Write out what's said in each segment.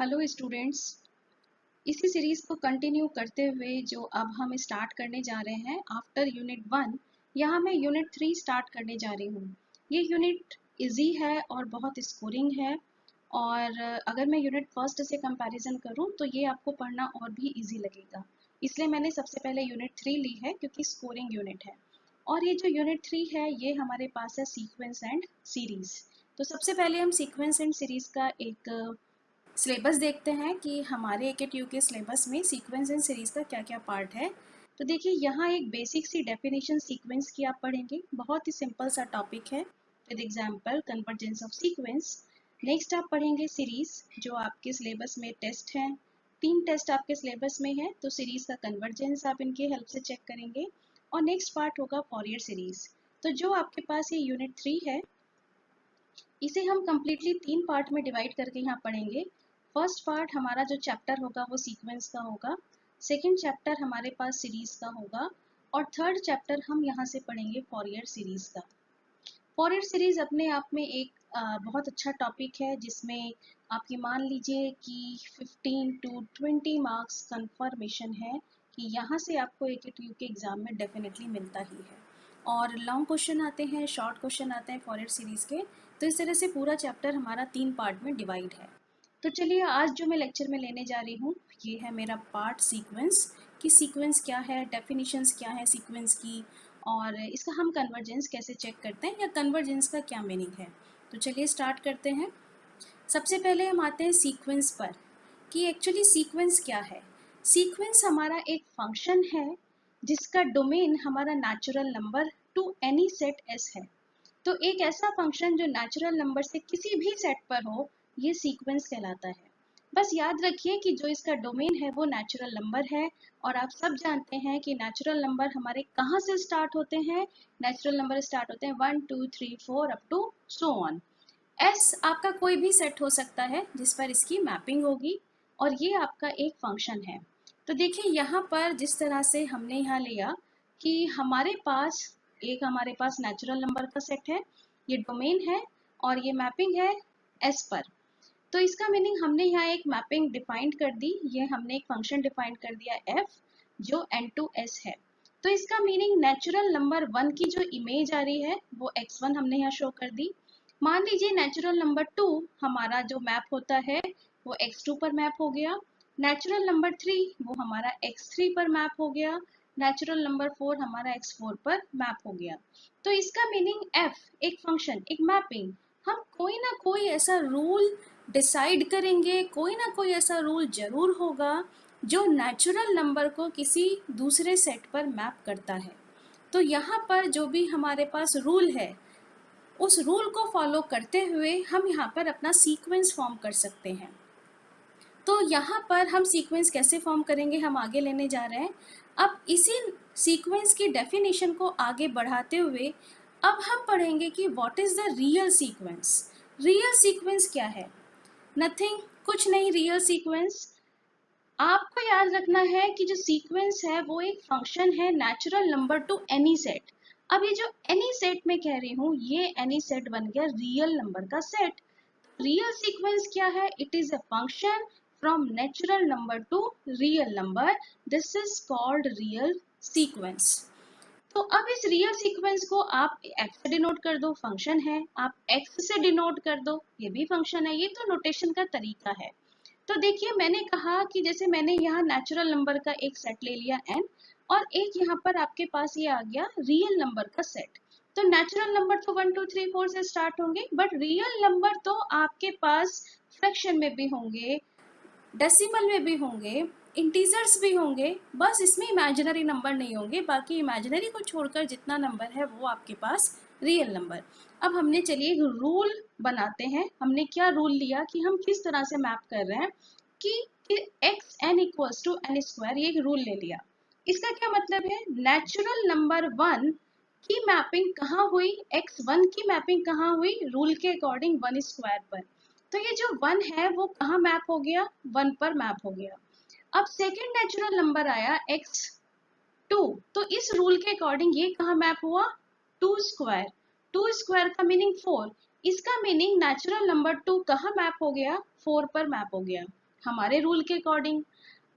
Hello students. इसी series को continue करते हुए जो अब हम स्टार्ट करने जा रहे हैं आफ्टर यूनिट 1, यहाँ मैं यूनिट 3 स्टार्ट करने जा रही हूँ। ये यूनिट इजी है और बहुत स्कोरिंग है, और अगर मैं यूनिट फर्स्ट से कंपैरिजन करूँ तो ये आपको पढ़ना और भी इजी लगेगा। इसलिए मैंने सबसे पहले यूनिट 3 ली है क्योंकि स्कोरिंग यूनिट है। और ये जो यूनिट 3 है ये हमारे पास है सीक्वेंस एंड सीरीज। तो सबसे पहले हम सीक्वेंस एंड सीरीज का एक सिलेबस देखते हैं कि हमारे AKTU के सिलेबस में सीक्वेंस एंड सीरीज का क्या क्या पार्ट है। तो देखिए यहाँ एक बेसिक सी डेफिनेशन सीक्वेंस की आप पढ़ेंगे, बहुत ही सिंपल सा टॉपिक है with example convergence of sequence. Next आप पढ़ेंगे सीरीज, जो आपके सिलेबस में टेस्ट हैं, 3 टेस्ट आपके सिलेबस में है, तो सीरीज का कन्वर्जेंस आप इनके हेल्प से चेक करेंगे। और नेक्स्ट पार्ट होगा फॉरियर सीरीज। तो जो आपके पास ये यूनिट 3 है इसे हम कम्प्लीटली 3 पार्ट में डिवाइड करके यहाँ पढ़ेंगे। फर्स्ट पार्ट हमारा जो चैप्टर होगा वो सीक्वेंस का होगा, सेकंड चैप्टर हमारे पास सीरीज का होगा, और थर्ड चैप्टर हम यहाँ से पढ़ेंगे फॉरियर सीरीज का। फॉरियर सीरीज अपने आप में एक बहुत अच्छा टॉपिक है, जिसमें आपकी मान लीजिए कि 15 to 20 मार्क्स कंफर्मेशन है कि यहाँ से आपको AKTU के एग्ज़ाम में डेफिनेटली मिलता ही है। और लॉन्ग क्वेश्चन आते हैं, शॉर्ट क्वेश्चन आते हैं फॉरियर सीरीज़ के। तो इस तरह से पूरा चैप्टर हमारा 3 पार्ट में डिवाइड है। तो चलिए आज जो मैं लेक्चर में लेने जा रही हूँ ये है मेरा पार्ट सीक्वेंस, कि सीक्वेंस क्या है, डेफिनेशंस क्या है सीक्वेंस की, और इसका हम कन्वर्जेंस कैसे चेक करते हैं या कन्वर्जेंस का क्या मीनिंग है। तो चलिए स्टार्ट करते हैं। सबसे पहले हम आते हैं सीक्वेंस पर, कि एक्चुअली सीक्वेंस क्या है। सीक्वेंस हमारा एक फंक्शन है जिसका डोमेन हमारा natural number to any set S है। तो एक ऐसा फंक्शन जो नेचुरल नंबर से किसी भी सेट पर हो, ये सीक्वेंस कहलाता है। बस याद रखिए कि जो इसका डोमेन है वो नेचुरल नंबर है, और आप सब जानते हैं कि नेचुरल नंबर हमारे कहाँ से स्टार्ट होते हैं। नेचुरल नंबर स्टार्ट होते हैं 1 2 3 4 अप टू सो ऑन। एस आपका कोई भी सेट हो सकता है जिस पर इसकी मैपिंग होगी, और ये आपका एक फंक्शन है। तो देखिए यहाँ पर जिस तरह से हमने यहाँ लिया कि हमारे पास नेचुरल नंबर का सेट है, ये डोमेन है और ये मैपिंग है एस पर। तो इसका मीनिंग हमने यहाँ एक मैपिंग डिफाइन कर दी, ये हमने एक फंक्शन डिफाइन कर दिया f जो n to s है। तो इसका मीनिंग नेचुरल नंबर 1 की जो इमेज आ रही है वो x1 हमने यहाँ शो कर दी। मान लीजिए नेचुरल नंबर 2 हमारा जो मैप होता है वो x2 पर मैप हो गया, नेचुरल नंबर 3 वो हमारा x3 पर मैप हो गया, नेचुरल नंबर 4 हमारा x4 पर मैप हो गया। तो इसका मीनिंग f एक फंक्शन, एक मैपिंग, हम कोई ना कोई ऐसा रूल डिसाइड करेंगे, कोई ना कोई ऐसा रूल जरूर होगा जो नेचुरल नंबर को किसी दूसरे सेट पर मैप करता है। तो यहाँ पर जो भी हमारे पास रूल है उस रूल को फॉलो करते हुए हम यहाँ पर अपना सीक्वेंस फॉर्म कर सकते हैं। तो यहाँ पर हम सीक्वेंस कैसे फॉर्म करेंगे हम आगे लेने जा रहे हैं। अब इसी सीक्वेंस की डेफिनेशन को आगे बढ़ाते हुए अब हम पढ़ेंगे कि what is the real sequence. Real sequence क्या है? नथिंग, कुछ नहीं। रियल सीक्वेंस आपको याद रखना है कि जो सीक्वेंस है वो एक फंक्शन है natural number to any set. अब ये जो एनी सेट में कह रही हूँ, ये एनी सेट बन गया रियल नंबर का सेट। रियल सीक्वेंस क्या है? It is a function from natural number to real number, this is called real sequence. तो अब इस रियल सीक्वेंस को आप x से डिनोट कर दो, फंक्शन है, आप x से डिनोट कर दो, ये भी फंक्शन है। ये तो नोटेशन का तरीका है। तो देखिए मैंने कहा कि जैसे मैंने यहाँ नेचुरल नंबर का एक सेट ले लिया n, और एक यहाँ पर आपके पास ये आ गया रियल नंबर का सेट। तो नेचुरल नंबर तो 1 2 3 4 से स्टार्ट होंगे, बट रियल नंबर तो आपके पास फ्रैक्शन में भी होंगे, डेसिमल में भी होंगे, इंटीजर्स भी होंगे, बस इसमें इमेजिनरी नंबर नहीं होंगे। बाकी इमेजिनरी को छोड़कर जितना नंबर है वो आपके पास रियल नंबर। अब हमने चलिए एक रूल बनाते हैं। हमने क्या रूल लिया कि हम किस तरह से मैप कर रहे हैं कि x n equals to n square, ये एक रूल ले लिया। इसका क्या मतलब है? नेचुरल नंबर 1 की मैपिंग कहाँ हुई? x1 की मैपिंग कहाँ हुई? रूल के अकॉर्डिंग 1 स्क्वायर पर। तो ये जो 1 है वो कहाँ मैप हो गया? 1 पर मैप हो गया। अब सेकेंड नेचुरल नंबर आया x2, तो इस रूल के अकॉर्डिंग ये कहाँ मैप हुआ? 2 स्क्वायर। 2 स्क्वायर का मीनिंग 4, इसका मीनिंग नेचुरल नंबर 2 कहाँ मैप हो गया? 4 पर मैप हो गया। हमारे रूल के अकॉर्डिंग।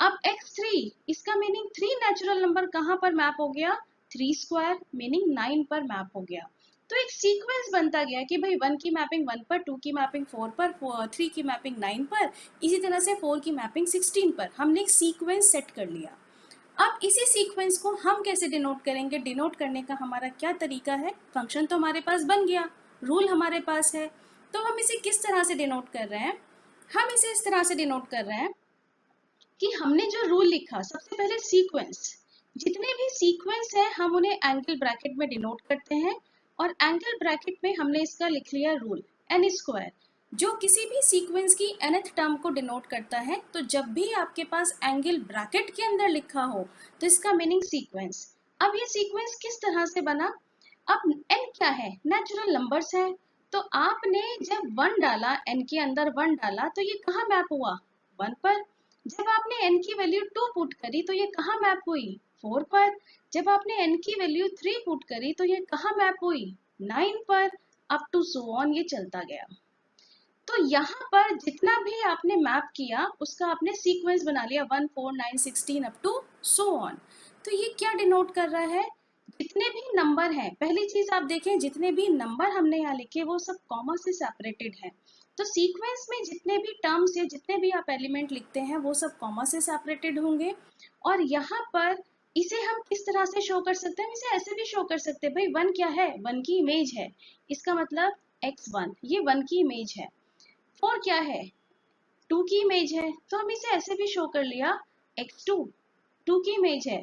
अब x3 इसका मीनिंग 3 नेचुरल नंबर कहाँ पर मैप हो गया, 3 स्क्वायर मीनिंग 9 पर मैप हो गया। तो एक सीक्वेंस बनता गया कि भाई 1 की मैपिंग 1 पर, 2 की मैपिंग 4 पर, 3 की मैपिंग 9 पर, इसी तरह से 4 की मैपिंग 16 पर। हमने एक सीक्वेंस सेट कर लिया। अब इसी सीक्वेंस को हम कैसे डिनोट करेंगे, डिनोट करने का हमारा क्या तरीका है, फंक्शन तो हमारे पास बन गया, रूल हमारे पास है, तो हम इसे किस तरह से डिनोट कर रहे हैं, हम इसे इस तरह से डिनोट कर रहे हैं कि हमने जो रूल लिखा, सबसे पहले सीक्वेंस, जितने भी सीक्वेंस है हम उन्हें एंगल ब्रैकेट में डिनोट करते हैं, और एंगल ब्रैकेट में हमने इसका लिख लिया रूल एन स्क्वायर, जो किसी भी सीक्वेंस की nth टर्म को डिनोट करता है। तो जब भी आपके पास एंगल ब्रैकेट के अंदर लिखा हो तो इसका मीनिंग सीक्वेंस। अब ये सीक्वेंस किस तरह से बना, अब n क्या है, नेचुरल नंबर्स है, तो आपने जब 1 डाला, n के अंदर 1 डाला तो ये कहाँ मैप हुआ, 1 पर। जब आपने n की वैल्यू 2 पुट करी तो ये कहाँ मैप हुई, 4 पर। जब आपने n की वैल्यू 3 पुट करी तो ये कहाँ मैप हुई, 9 पर। अप टू सो ऑन ये चलता गया। तो यहाँ पर जितना भी आपने मैप किया उसका आपने सीक्वेंस बना लिया, 1 4 9 16 अप टू सो ऑन। तो ये क्या डिनोट कर रहा है, जितने भी नंबर हैं, पहली चीज आप देखें जितने भी नंबर हमने यहाँ लिखे वो सब कॉमा से सेपरेटेड है। तो सीक्वेंस में जितने भी टर्म्स या जितने भी आप एलिमेंट लिखते हैं वो सब कॉमा से सेपरेटेड होंगे। और यहाँ पर इसे हम किस तरह से शो कर सकते हैं, इसे ऐसे भी शो कर सकते हैं, भाई 1 क्या है, 1 की इमेज है, इसका मतलब x1 ये 1 की इमेज है। 4 क्या है, 2 की इमेज है, तो हम इसे ऐसे भी शो कर लिया, x2 2 की इमेज है।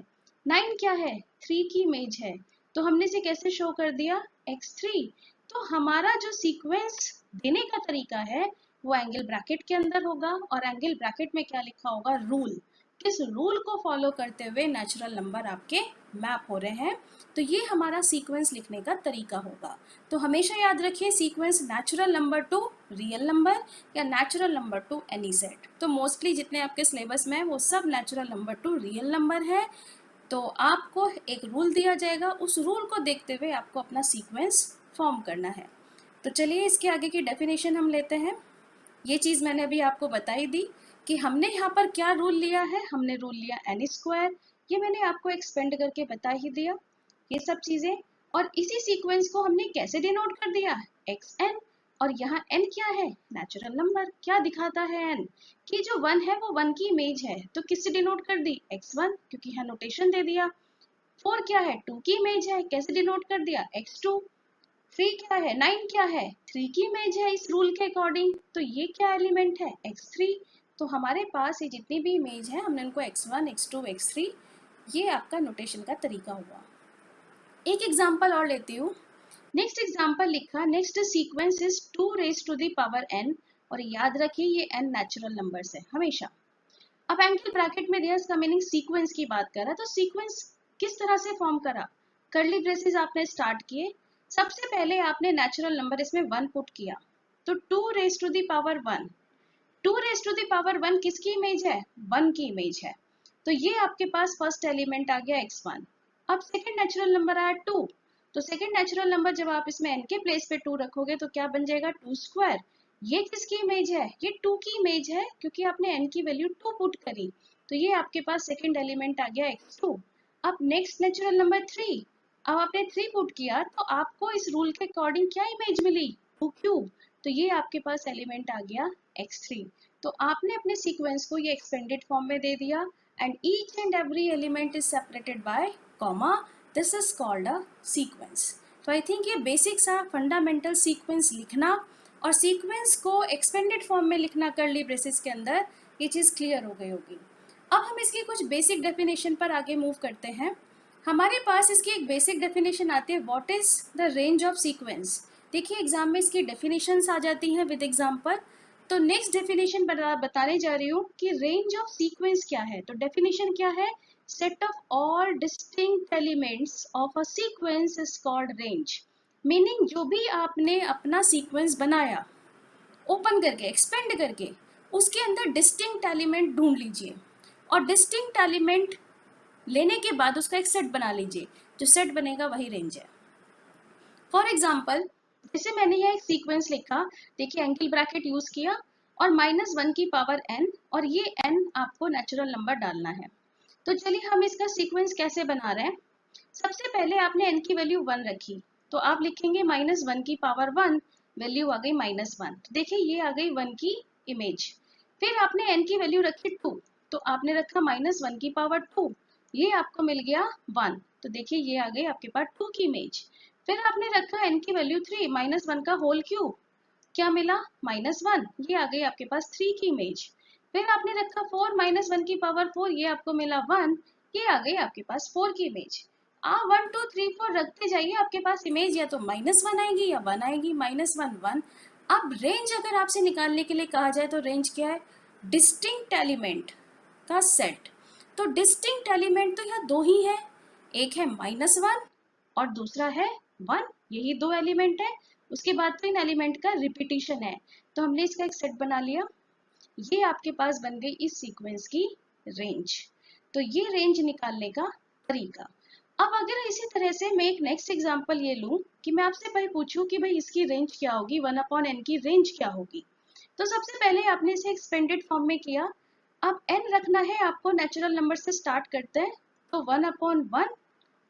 9 क्या है, 3 की इमेज है, तो हमने इसे कैसे शो कर दिया, x3। तो हमारा जो सीक्वेंस देने का तरीका है वो एंगल ब्रैकेट के अंदर होगा, और एंगल ब्रैकेट में क्या लिखा होगा, रूल। किस रूल को फॉलो करते हुए नेचुरल नंबर आपके मैप हो रहे हैं, तो ये हमारा सीक्वेंस लिखने का तरीका होगा। तो हमेशा याद रखिए, sequence natural number to real number या natural number to any set. तो मोस्टली जितने आपके सिलेबस में है वो सब natural number to real number है। तो आपको एक रूल दिया जाएगा, उस रूल को देखते हुए आपको अपना सीक्वेंस फॉर्म करना है। तो चलिए इसके आगे की डेफिनेशन हम लेते हैं। ये चीज़ मैंने अभी आपको बताई दी कि हमने यहाँ पर क्या रूल लिया है, हमने रूल लिया एन स्क्वायर, ये मैंने आपको एक्सपेंड करके बता ही दिया ये सब चीज़ें। और इसी सीक्वेंस को हमने कैसे डिनोट कर दिया, एक्स एन, और यहाँ n क्या है, नेचुरल नंबर। क्या दिखाता है n, कि जो 1 है वो 1 की इमेज है, तो किससे डिनोट कर दी, x1, क्योंकि यहाँ नोटेशन दे दिया। 4 क्या है, 2 की इमेज है, कैसे डिनोट कर दिया, x2। 3 क्या है, 9 क्या है, 3 की इमेज है इस रूल के अकॉर्डिंग, तो ये क्या एलिमेंट है, x3। तो हमारे पास ये जितनी भी इमेज है हमने उनको x1 x2 x3, ये आपका नोटेशन का तरीका हुआ। एक एग्जांपल और लेती हूँ। नेक्स्ट एग्जांपल लिखा, next sequence is 2 raise to the power n, और याद रखिए ये n नेचुरल नंबर्स है हमेशा। अब एंगल ब्रैकेट में दिया, इसका मीनिंग सीक्वेंस की बात कर रहा है। तो सीक्वेंस किस तरह से फॉर्म करा, कर्ली ब्रेसेस आपने स्टार्ट किए, सबसे पहले आपने नेचुरल नंबर इसमें 1 पुट किया, तो 2 raise to the power 1। 2 raise to the power 1 किसकी इमेज है, 1 की इमेज है, तो ये आपके पास फर्स्ट एलिमेंट आ गया x1। अब सेकंड नेचुरल नंबर आया 2, तो सेकंड नेचुरल नंबर जब आप इसमें n के प्लेस पे 2 रखोगे तो क्या बन जाएगा, 2 स्क्वायर। ये किसकी इमेज है, ये 2 की इमेज है, क्योंकि आपने n की वैल्यू 2 पुट करी, तो ये आपके पास सेकंड एलिमेंट आ गया x2। अब नेक्स्ट नेचुरल नंबर 3, अब आपने 3 पुट किया तो आपको इस रूल के अकॉर्डिंग क्या इमेज मिली, 2 क्यूब, तो ये आपके पास एलिमेंट आ गया x3। तो आपने अपने सीक्वेंस को ये एक्सपेंडेड फॉर्म में दे दिया, and each and every element is separated by comma, this is called a sequence. तो आई थिंक ये बेसिक सा फंडामेंटल सीक्वेंस लिखना और सीक्वेंस को एक्सपेंडेड फॉर्म में लिखना कर्ली ब्रेसेस के अंदर, ये चीज़ क्लियर हो गई होगी। अब हम इसकी कुछ बेसिक डेफिनेशन पर आगे मूव करते हैं। हमारे पास इसकी एक बेसिक डेफिनेशन आती है, what is the range of sequence. देखिए एग्जाम में इसकी डेफिनेशंस आ जाती हैं विद एग्जांपल। तो नेक्स्ट डेफिनेशन बताने जा रही हूँ कि रेंज ऑफ सीक्वेंस क्या है। तो डेफिनेशन क्या है, set of all distinct elements of a sequence is called range. Meaning जो भी आपने अपना सीक्वेंस बनाया, ओपन करके एक्सपेंड करके, उसके अंदर डिस्टिंक्ट एलिमेंट ढूंढ लीजिए, और डिस्टिंक्ट एलिमेंट लेने के बाद उसका एक सेट बना लीजिए, जो सेट बनेगा वही रेंज है। फॉर एग्जाम्पल, जैसे मैंने यह एक सीक्वेंस लिखा, देखिए एंगल ब्रैकेट यूज किया, और -1 की पावर n, और ये n आपको नेचुरल नंबर डालना है। तो चलिए हम इसका सीक्वेंस कैसे बना रहे हैं। सबसे पहले आपने n की वैल्यू 1 रखी, तो आप लिखेंगे -1 की पावर 1, वैल्यू आ गई -1। तो देखिए ये आ गई 1 की इमेज। फिर आपने n की वैल्यू रखी 2, तो आपने रखा -1 की पावर 2, ये आपको मिल गया 1। तो देखिए ये आ गई आपके पास 2 की इमेज। फिर आपने रखा n की वैल्यू 3, -1 का होल क्यूब, क्या मिला -1, ये आ गई आपके पास 3 की इमेज। फिर आपने रखा 4, -1 की पावर 4, ये आपको मिला 1, ये आ गई आपके पास 4 की इमेज। 1 2 3 4 रखते जाइए, आपके पास इमेज या तो -1 आएगी या 1 आएगी, -1 1। अब रेंज अगर आपसे निकालने के लिए कहा जाए तो रेंज क्या है, डिस्टिंक्ट एलिमेंट का सेट। तो डिस्टिंक्ट एलिमेंट तो यहाँ दो ही है, एक है -1 और दूसरा है 1, यही दो एलिमेंट है। उसके बाद तो इन एलिमेंट का रिपीटिशन है, तो हमने इसका एक सेट बना लिया। ये आपके पास बन गई इस सीक्वेंस की रेंज। तो ये रेंज निकालने का तरीका। अब अगर इसी तरह से मैं एक नेक्स्ट एग्जांपल ये लूं कि मैं आपसे भाई पूछूं कि भाई इसकी रेंज क्या होगी, 1/n की रेंज क्या होगी। तो सबसे पहले आपने इसे एक्सपेंडेड फॉर्म में किया। अब n रखना है आपको, नेचुरल नंबर से स्टार्ट करते हैं। तो 1/1,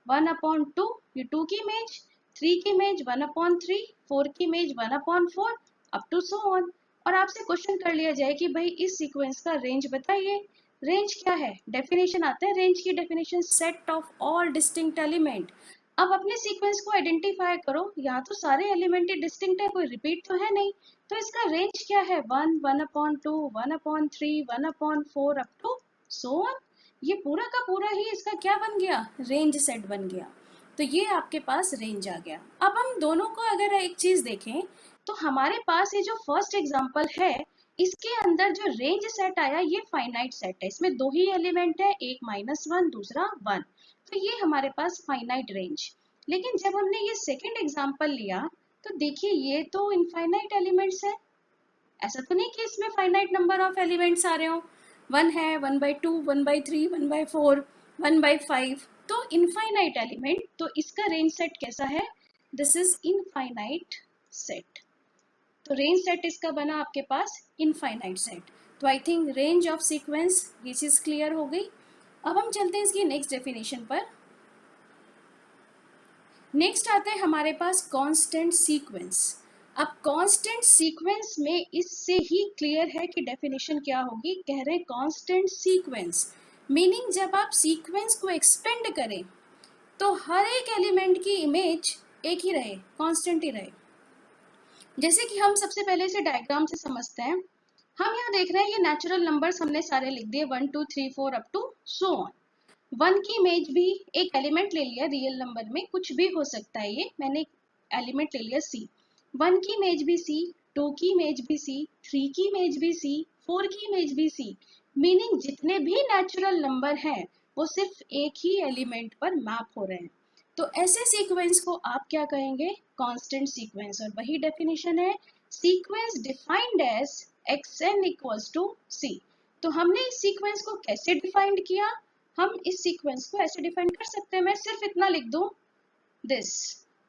1/2, ये 2 की इमेज, 3 की इमेज 1/3, 4 की image 1/4, up to so on. और आपसे क्वेश्चन कर लिया जाए कि भाई इस सीक्वेंस का रेंज बताइए। रेंज क्या है, डेफिनेशन आता है रेंज की definition, set of all distinct element. अब अपने सीक्वेंस को आइडेंटिफाई करो, यहाँ तो सारे एलिमेंट ही डिस्टिंक्ट है, कोई रिपीट तो है नहीं। तो इसका रेंज क्या है, 1, 1/2, 1/3, 1/4, अप टू सो ऑन। ये पूरा का पूरा ही इसका क्या बन गया, रेंज सेट बन गया। तो ये आपके पास रेंज आ गया। अब हम दोनों को अगर एक चीज देखें, तो हमारे पास ये जो फर्स्ट एग्जांपल है, इसके अंदर जो रेंज सेट आया ये फाइनाइट सेट है। इसमें दो ही एलिमेंट है, एक -1 दूसरा 1, तो ये हमारे पास फाइनाइट रेंज। लेकिन जब हमने ये सेकेंड एग्जाम्पल लिया, तो देखिए ये तो इनफाइनाइट एलिमेंट्स है। ऐसा तो नहीं कि इसमें फाइनाइट नंबर ऑफ एलिमेंट्स आ रहे हो, 1 है, 1/2, 1/3, 1/4, 1/5, तो इनफाइनाइट एलिमेंट। तो इसका रेंज सेट कैसा है, दिस इज इनफाइनाइट सेट। तो रेंज सेट इसका बना आपके पास इनफाइनाइट सेट। तो I think range of sequence ये चीज क्लियर हो गई। अब हम चलते हैं इसकी नेक्स्ट डेफिनेशन पर। नेक्स्ट आता है हमारे पास कांस्टेंट सीक्वेंस। अब कांस्टेंट सीक्वेंस में इससे ही क्लियर है कि डेफिनेशन क्या होगी। कह रहे हैं कांस्टेंट सीक्वेंस मीनिंग जब आप सीक्वेंस को एक्सपेंड करें तो हर एक एलिमेंट की इमेज एक ही रहे, कांस्टेंट ही रहे। जैसे कि हम सबसे पहले इसे डायग्राम से समझते हैं। हम यहाँ देख रहे हैं ये नेचुरल नंबर्स हमने सारे लिख दिए, 1 2 3 4 अप टू सो ऑन। 1 की इमेज भी एक एलिमेंट ले लिया, रियल नंबर में कुछ भी हो सकता है, ये मैंने एक एलिमेंट ले लिया C। 1 की इमेज भी C, 2 की इमेज भी C, 3 की इमेज भी C, 4 की इमेज भी C। मीनिंग जितने भी नेचुरल नंबर हैं वो सिर्फ एक ही एलिमेंट पर मैप हो रहे हैं। तो ऐसे सीक्वेंस को आप क्या कहेंगे, कांस्टेंट सीक्वेंस। और वही डेफिनेशन है, sequence defined as xn equals to C। तो हमने इस सीक्वेंस को कैसे डिफाइंड किया, हम इस सीक्वेंस को ऐसे डिफाइन कर सकते हैं, मैं सिर्फ इतना लिख दूं, दिस।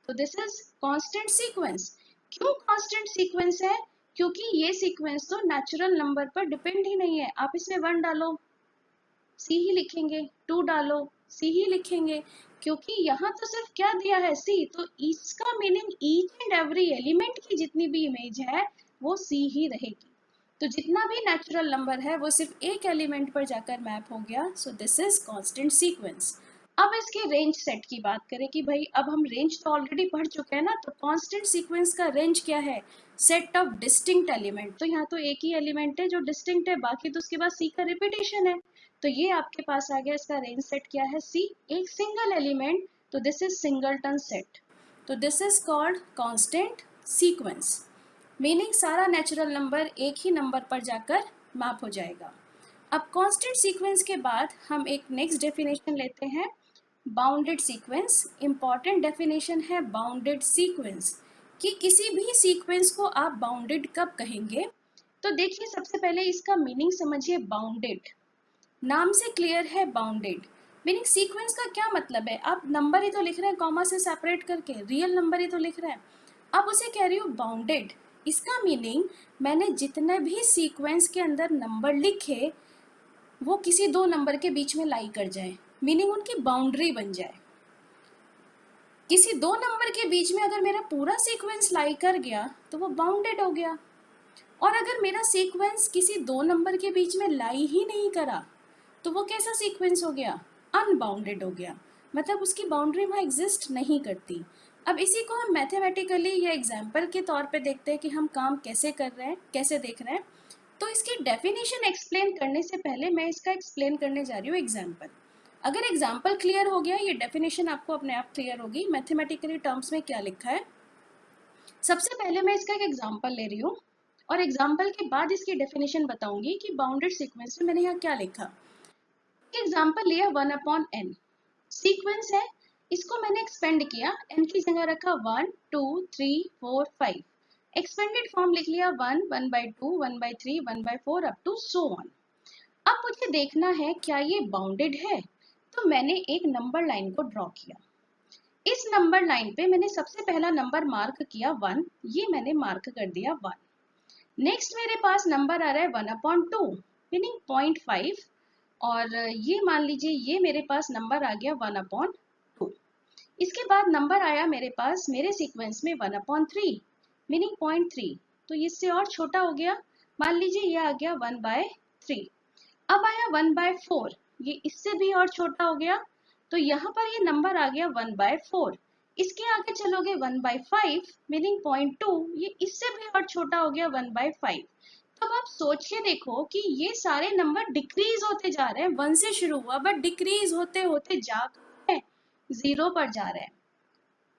तो दिस इज कांस्टेंट सीक्वेंस। क्यों कांस्टेंट सीक्वेंस है, क्योंकि ये सीक्वेंस तो नेचुरल नंबर पर डिपेंड ही नहीं है। आप इसमें 1 डालो सी ही लिखेंगे, 2 डालो सी ही लिखेंगे, क्योंकि यहाँ तो सिर्फ क्या दिया है सी। तो इसका meaning each and every element की जितनी भी इमेज है वो सी ही रहेगी। तो जितना भी नेचुरल नंबर है वो सिर्फ एक एलिमेंट पर जाकर मैप हो गया। सो दिस इज कांस्टेंट सीक्वेंस। अब इसके रेंज सेट की बात करें कि भाई अब हम रेंज तो ऑलरेडी पढ़ चुके हैं ना, तो कांस्टेंट सीक्वेंस का रेंज क्या है, सेट ऑफ डिस्टिंक्ट एलिमेंट। तो यहाँ तो एक ही एलिमेंट है जो डिस्टिंक्ट है, बाकी तो उसके बाद सी का रिपीटेशन है। तो ये आपके पास आ गया, इसका रेंज सेट क्या है सी, एक सिंगल एलिमेंट। तो दिस इज सिंगलटन सेट। तो this is called constant sequence meaning सारा नेचुरल नंबर एक ही नंबर पर जाकर मैप हो जाएगा। अब कांस्टेंट सीक्वेंस के बाद हम एक नेक्स्ट डेफिनेशन लेते हैं, बाउंडेड सीक्वेंस। इंपॉर्टेंट डेफिनेशन है बाउंडेड सीक्वेंस, कि किसी भी सीक्वेंस को आप बाउंडेड कब कहेंगे। तो देखिए सबसे पहले इसका मीनिंग समझिए, बाउंडेड नाम से क्लियर है, बाउंडेड मीनिंग सीक्वेंस का क्या मतलब है, आप नंबर ही तो लिख रहे हैं कॉमा से सेपरेट करके, रियल नंबर ही तो लिख रहे हैं। अब उसे कह रही हूँ बाउंडेड, इसका मीनिंग मैंने जितने भी सीक्वेंस के अंदर नंबर लिखे वो किसी दो नंबर के बीच में लाई कर जाए, मीनिंग उनकी बाउंड्री बन जाए। किसी दो नंबर के बीच में अगर मेरा पूरा सीक्वेंस लाई कर गया तो वो बाउंडेड हो गया, और अगर मेरा सीक्वेंस किसी दो नंबर के बीच में लाई ही नहीं करा तो वो कैसा सीक्वेंस हो गया, अनबाउंडेड हो गया, मतलब उसकी बाउंड्री वहाँ एग्जिस्ट नहीं करती। अब इसी को हम मैथमेटिकली या एग्जाम्पल के तौर पे देखते हैं कि हम काम कैसे कर रहे हैं, कैसे देख रहे हैं। तो इसकी डेफिनेशन एक्सप्लेन करने से पहले मैं इसका एक्सप्लेन करने जा रही हूँ एग्जाम्पल। अगर एग्जाम्पल क्लियर हो गया, ये डेफिनेशन आपको अपने आप क्लियर होगी मैथमेटिकली टर्म्स में क्या लिखा है। सबसे पहले मैं इसका एक एग्जाम्पल ले रही हूँ और एग्जाम्पल के बाद इसकी डेफिनेशन बताऊंगी कि बाउंडेड सीक्वेंस में मैंने यहाँ क्या लिखा। एग्जाम्पल लिया 1/n सीक्वेंस है, इसको मैंने एक्सपेंड किया, n की जगह रखा 1 2 3 4 5, एक्सपेंडेड फॉर्म लिख लिया 1 1/2 1/3 1/4 अप टू सो ऑन। अब मुझे देखना है क्या ये बाउंडेड है, तो मैंने एक नंबर लाइन को ड्रॉ किया। इस नंबर लाइन पे मैंने सबसे पहला नंबर मार्क किया 1, ये मैंने मार्क कर दिया 1। नेक्स्ट मेरे पास नंबर आ रहा है 1/2 मीनिंग 0.5, और ये मान लीजिए ये मेरे पास नंबर आ गया 1/2। इसके बाद नंबर आया मेरे पास मेरे सीक्वेंस में 1/3 मीनिंग 0.3, तो इससे और छोटा हो गया, मान लीजिए ये आ गया 1/3। अब आया 1/4, ये इससे भी और छोटा हो गया, तो यहाँ पर ये नंबर आ गया 1/4। इसके आगे चलोगे 1/5 मीनिंग 0.2, ये इससे भी और छोटा हो गया 1/5। तो अब आप सोच के देखो कि ये सारे नंबर डिक्रीज होते जा रहे हैं, 1 से शुरू हुआ बट डिक्रीज होते होते जा रहे हैं, 0 पर जा रहे हैं।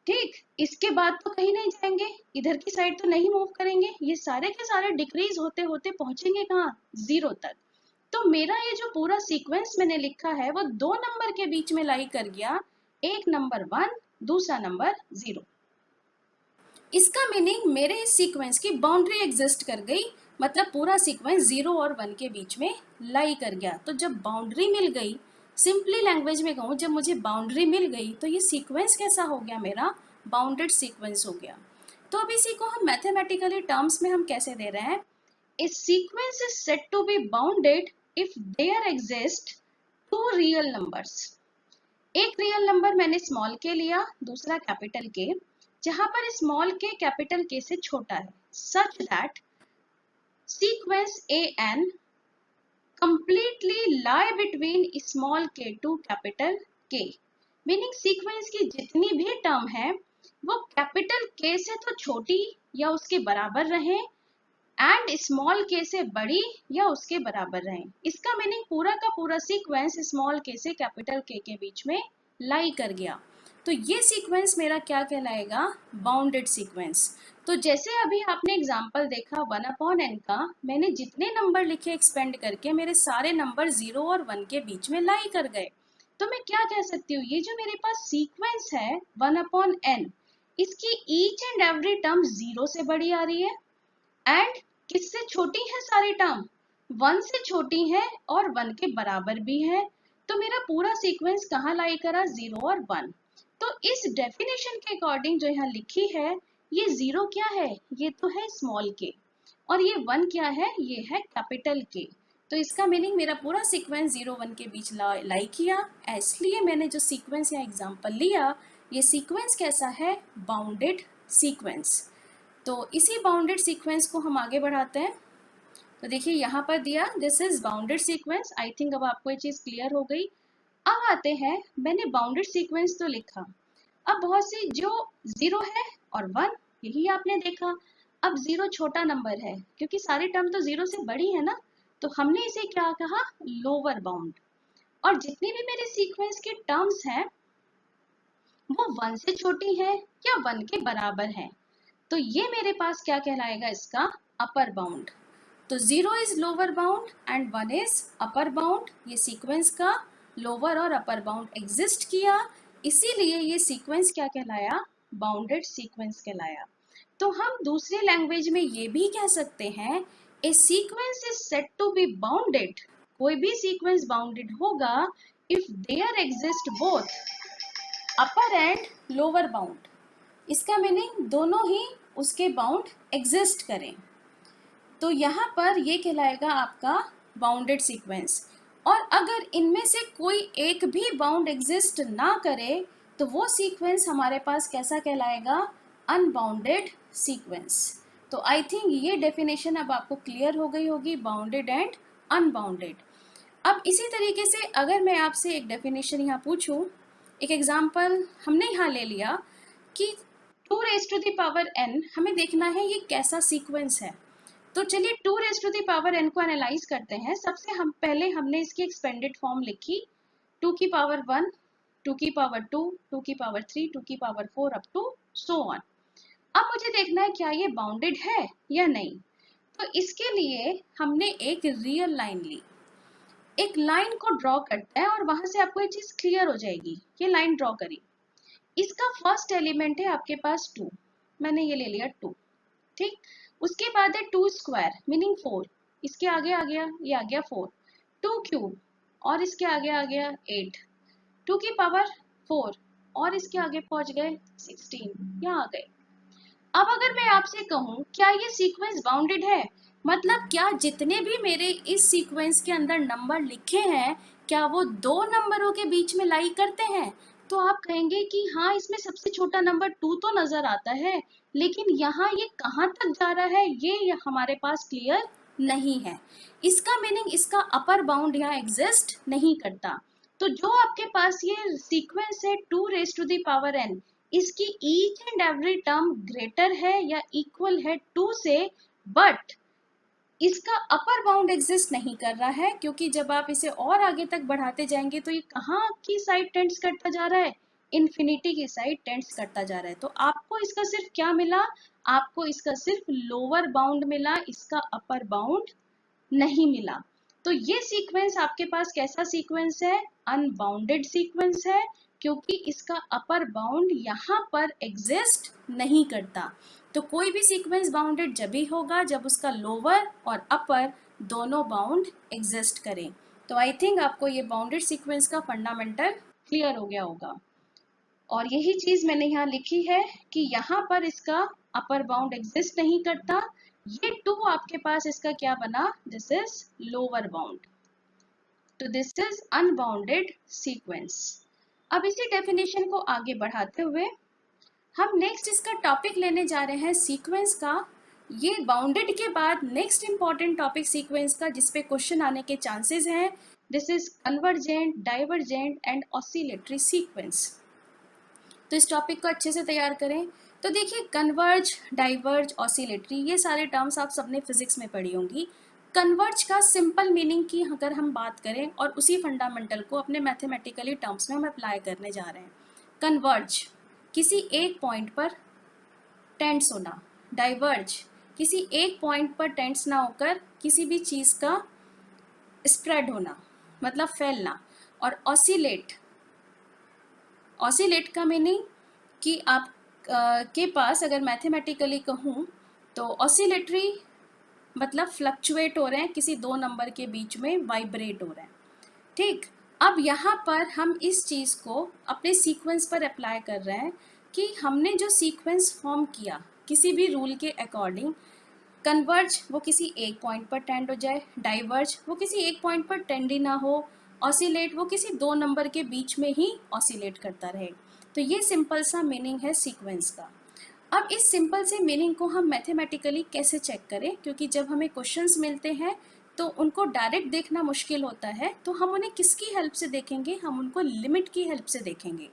ठीक, इसके बाद तो कहीं नहीं जाएंगे, इधर की साइड तो नहीं मूव करेंगे, ये सारे के सारे डिक्रीज होते होते पहुंचेंगे कहाँ, 0 तक। तो मेरा ये जो पूरा सीक्वेंस मैंने लिखा है वो दो नंबर के बीच में लाई कर गया, एक नंबर 1 दूसरा नंबर 0। इसका मीनिंग मेरे इस सीक्वेंस की बाउंड्री एग्जिस्ट कर गई, मतलब पूरा सीक्वेंस 0 और 1 के बीच में लाई कर गया। तो जब बाउंड्री मिल गई, सिंपली लैंग्वेज में कहूँ जब मुझे बाउंड्री मिल गई तो ये सीक्वेंस कैसा हो गया, मेरा बाउंडेड सीक्वेंस हो गया। तो अब इसी को हम मैथमेटिकली टर्म्स में हम कैसे दे रहे हैं, A sequence is said to be bounded if there exist two real numbers. एक रियल नंबर मैंने स्मॉल के लिया, दूसरा कैपिटल के, जहां पर स्मॉल के कैपिटल के से छोटा है, such that sequence an completely lie between small k to capital K. Meaning sequence की जितनी भी टर्म है वो कैपिटल के से तो छोटी या उसके बराबर रहे एंड स्मॉल के से बड़ी या उसके बराबर रहें। इसका मीनिंग पूरा का पूरा सीक्वेंस स्मॉल के से कैपिटल के बीच में लाई कर गया। तो ये सीक्वेंस मेरा क्या कहलाएगा, बाउंडेड सीक्वेंस। तो जैसे अभी आपने एग्जांपल देखा 1/n का, मैंने जितने नंबर लिखे एक्सपेंड करके मेरे सारे नंबर 0 और 1 के बीच में लाई कर गए। तो मैं क्या कह सकती हूँ, ये जो मेरे पास सीक्वेंस है 1/n, इसकी ईच एंड एवरी टर्म 0 से बड़ी आ रही है एंड किससे छोटी है, सारी टर्म 1 से छोटी है और 1 के बराबर भी है। तो मेरा पूरा सीक्वेंस कहाँ लाई करा, 0 और 1। तो इस डेफिनेशन के अकॉर्डिंग जो यहाँ लिखी है, ये 0 क्या है, ये तो है स्मॉल के, और ये 1 क्या है, ये है कैपिटल के। तो इसका मीनिंग मेरा पूरा सीक्वेंस 0 1 के बीच लाई किया, इसलिए मैंने जो सीक्वेंस या एग्जाम्पल लिया, ये सीक्वेंस कैसा है, बाउंडेड सीक्वेंस। तो इसी बाउंडेड सीक्वेंस को हम आगे बढ़ाते हैं। तो देखिए यहाँ पर दिया this is bounded sequence. I think अब आपको ये चीज़ क्लियर हो गई। अब आते हैं, मैंने बाउंडेड सीक्वेंस तो लिखा, अब बहुत सी जो 0 है और 1 यही आपने देखा। अब 0 छोटा नंबर है क्योंकि सारी टर्म तो 0 से बड़ी है ना, तो हमने इसे क्या कहा, लोअर बाउंड। और जितनी भी मेरे सीक्वेंस की टर्म्स हैं वो 1 से छोटी है या 1 के बराबर है, तो ये मेरे पास क्या कहलाएगा, इसका अपर बाउंड। तो 0 is lower bound and 1 is upper bound. ये सीक्वेंस का लोअर और अपर बाउंड एग्जिस्ट किया, इसीलिए ये सीक्वेंस क्या कहलाया, बाउंडेड सीक्वेंस कहलाया। तो हम दूसरी लैंग्वेज में ये भी कह सकते हैं, a sequence is said to be bounded, कोई भी सीक्वेंस बाउंडेड होगा if there exist both upper and lower bound. इसका मीनिंग दोनों ही उसके बाउंड एग्जिस्ट करें। तो यहाँ पर ये कहलाएगा आपका बाउंडेड सीक्वेंस। और अगर इनमें से कोई एक भी बाउंड एग्जिस्ट ना करे तो वो सीक्वेंस हमारे पास कैसा कहलाएगा? Unbounded sequence. तो आई थिंक ये डेफिनेशन अब आपको क्लियर हो गई होगी, बाउंडेड एंड अनबाउंडेड। अब इसी तरीके से अगर मैं आपसे एक डेफिनेशन यहाँ पूछूं, एक एग्जाम्पल हमने यहाँ ले लिया कि 2 raised to the power n, हमें देखना है ये कैसा सीक्वेंस है। तो चलिए 2 raised to the power n को एनालाइज करते हैं। सबसे पहले हमने इसकी एक्सपेंडेड फॉर्म लिखी 2 की पावर 1, 2 की पावर 2, 2 की पावर 3, 2 की power 4 up to so on. अब मुझे देखना है क्या ये बाउंडेड है या नहीं। तो इसके लिए हमने एक रियल लाइन ली, एक लाइन को ड्रॉ करते हैं और वहां से आपको ये चीज क्लियर हो जाएगी। ये लाइन ड्रॉ करी, इसका फर्स्ट एलिमेंट है आपके पास 2, मैंने ये ले लिया 2, ठीक। उसके बाद है 2 स्क्वायर मीनिंग 4, इसके आगे आ गया, ये आ गया 4, 2 क्यूब और इसके आगे आ गया 8, 2 की पावर 4 और इसके आगे पहुंच गए 16, यहाँ आ गए। अब अगर मैं आपसे कहूं क्या ये सीक्वेंस बाउंडेड है, मतलब क्या जितने भी मेरे इस सीक्वेंस के अंदर नंबर लिखे हैं क्या वो दो नंबरों के बीच में लाई करते हैं? तो आप कहेंगे कि हाँ इसमें सबसे छोटा नंबर 2 तो नजर आता है, लेकिन यहाँ ये कहाँ तक जा रहा है ये हमारे पास क्लियर नहीं है। इसका मीनिंग इसका अपर बाउंड यहाँ एग्जिस्ट नहीं करता। तो जो आपके पास ये सीक्वेंस है 2 raised to the power n, इसकी each and every term greater है या इक्वल है 2 से, बट इसका अपर बाउंड एग्जिस्ट नहीं कर रहा है, क्योंकि जब आप इसे और आगे तक बढ़ाते जाएंगे तो ये कहाँ की साइड टेंड्स करता जा रहा है? इन्फिनिटी की साइड टेंड्स करता जा रहा है। तो आपको इसका सिर्फ क्या मिला? आपको इसका सिर्फ लोअर बाउंड मिला, इसका अपर बाउंड नहीं मिला। तो ये सीक्वेंस आपके पास कैसा सीक्वेंस है? अनबाउंडेड सीक्वेंस है, क्योंकि इसका अपर बाउंड यहाँ पर एग्जिस्ट नहीं करता। तो कोई भी सीक्वेंस बाउंडेड जब ही होगा जब उसका लोअर और अपर दोनों बाउंड एग्जिस्ट करें। तो आई थिंक आपको ये बाउंडेड सीक्वेंस का फंडामेंटल क्लियर हो गया होगा। और यही चीज मैंने यहाँ लिखी है कि यहाँ पर इसका अपर बाउंड एग्जिस्ट नहीं करता, ये 2 आपके पास इसका क्या बना? दिस इज लोअर बाउंड, तो दिस इज अनबाउंडेड सीक्वेंस। अब इसी डेफिनेशन को आगे बढ़ाते हुए हम नेक्स्ट इसका टॉपिक लेने जा रहे हैं सीक्वेंस का। ये बाउंडेड के बाद नेक्स्ट इंपॉर्टेंट टॉपिक सीक्वेंस का जिसपे क्वेश्चन आने के चांसेस हैं, this is convergent, divergent and oscillatory sequence. तो इस टॉपिक को अच्छे से तैयार करें। तो देखिए कन्वर्ज, डाइवर्ज, ऑसिलेटरी ये सारे टर्म्स आप सबने फिजिक्स में पढ़ी होंगी। कन्वर्ज का सिंपल मीनिंग की अगर हम बात करें और उसी फंडामेंटल को अपने मैथमेटिकली टर्म्स में हम अप्लाई करने जा रहे हैं। कन्वर्ज किसी एक पॉइंट पर टेंड्स होना, डाइवर्ज किसी एक पॉइंट पर टेंड्स ना होकर किसी भी चीज़ का स्प्रेड होना मतलब फैलना। और ऑसिलेट, ऑसिलेट का मीनिंग कि आप के पास अगर मैथमेटिकली कहूँ तो ऑसिलेटरी मतलब फ्लक्चुएट हो रहे हैं, किसी दो नंबर के बीच में वाइब्रेट हो रहे हैं, ठीक। अब यहाँ पर हम इस चीज़ को अपने सीक्वेंस पर अप्लाई कर रहे हैं कि हमने जो सीक्वेंस फॉर्म किया किसी भी रूल के अकॉर्डिंग, कन्वर्ज वो किसी एक पॉइंट पर टेंड हो जाए, डाइवर्ज वो किसी एक पॉइंट पर टेंड ही ना हो, ऑसिलेट वो किसी दो नंबर के बीच में ही ऑसिलेट करता रहे। तो ये सिंपल सा मीनिंग है सीक्वेंस का। अब इस सिंपल से मीनिंग को हम मैथमेटिकली कैसे चेक करें, क्योंकि जब हमें क्वेश्चंस मिलते हैं तो उनको डायरेक्ट देखना मुश्किल होता है, तो हम उन्हें किसकी हेल्प से देखेंगे? हम उनको लिमिट की हेल्प से देखेंगे।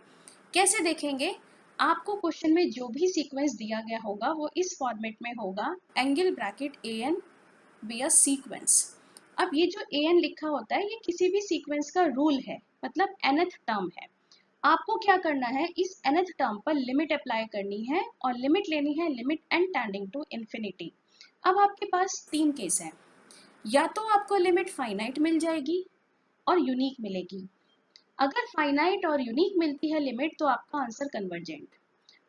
कैसे देखेंगे? आपको क्वेश्चन में जो भी सीक्वेंस दिया गया होगा वो इस फॉर्मेट में होगा, angle bracket an be a sequence. अब ये जो an लिखा होता है ये किसी भी सीक्वेंस का रूल है, मतलब nth टर्म है। आपको क्या करना है? इस nth टर्म पर लिमिट अप्लाई करनी है और लिमिट लेनी है limit n tending to infinity. अब आपके पास तीन केस हैं, या तो आपको लिमिट फाइनाइट मिल जाएगी और यूनिक मिलेगी। अगर फाइनाइट और यूनिक मिलती है लिमिट तो आपका आंसर कन्वर्जेंट,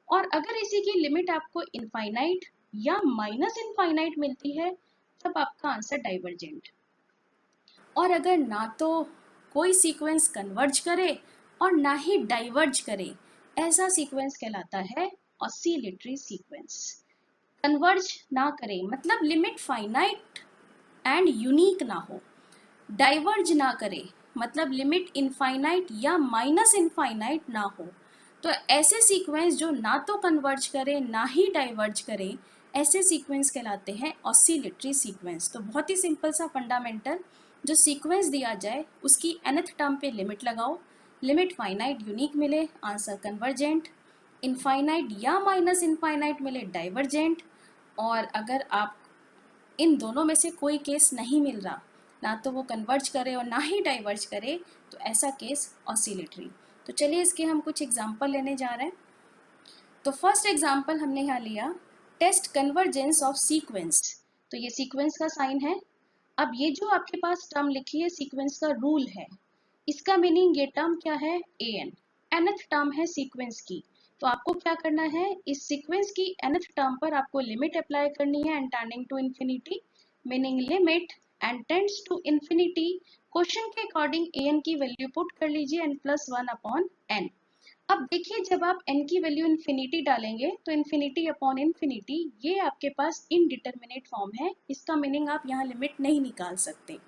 और अगर इसी की लिमिट आपको इनफाइनाइट या माइनस इनफाइनाइट मिलती है तब आपका आंसर डाइवर्जेंट। और अगर ना तो कोई सीक्वेंस कन्वर्ज करे और ना ही डाइवर्ज करे, ऐसा सीक्वेंस कहलाता है ऑसिलेटरी सीक्वेंस। कन्वर्ज ना करे, मतलब लिमिट फाइनाइट एंड यूनिक ना हो। डाइवर्ज ना करे मतलब लिमिट इनफाइनाइट या माइनस इनफाइनाइट ना हो। तो ऐसे सीक्वेंस जो ना तो कन्वर्ज करे ना ही डाइवर्ज करे, ऐसे सीक्वेंस कहलाते हैं ऑसिलेटरी सीक्वेंस। तो बहुत ही सिंपल सा फंडामेंटल, जो सीक्वेंस दिया जाए उसकी nth टर्म पे लिमिट लगाओ, लिमिट फाइनाइट यूनिक मिले आंसर कन्वर्जेंट, इनफाइनाइट या माइनस इनफाइनाइट मिले डाइवर्जेंट, और अगर आप इन दोनों में से कोई केस नहीं मिल रहा, ना तो वो कन्वर्ज करे और ना ही डाइवर्ज करे, तो ऐसा केस ऑसिलेटरी। तो चलिए इसके हम कुछ एग्जांपल लेने जा रहे हैं। तो फर्स्ट एग्जांपल हमने यहाँ लिया टेस्ट कन्वर्जेंस ऑफ सीक्वेंस। तो ये सीक्वेंस का साइन है। अब ये जो आपके पास टर्म लिखी है सीक्वेंस का रूल है, इसका मीनिंग ये टर्म क्या है, an nth टर्म है सीक्वेंस की। तो आपको क्या करना है, इस सीक्वेंस की nth टर्म पर आपको लिमिट अप्लाई करनी है and turning to infinity, meaning limit and tends to infinity. Question के अकॉर्डिंग an की वैल्यू पुट कर लीजिए n+1/n। अब देखिए जब आप n की वैल्यू इन्फिनिटी डालेंगे तो इन्फिनिटी अपॉन इन्फिनिटी ये आपके पास इनडिटरमिनेट फॉर्म है, इसका मीनिंग आप यहाँ लिमिट नहीं निकाल सकते।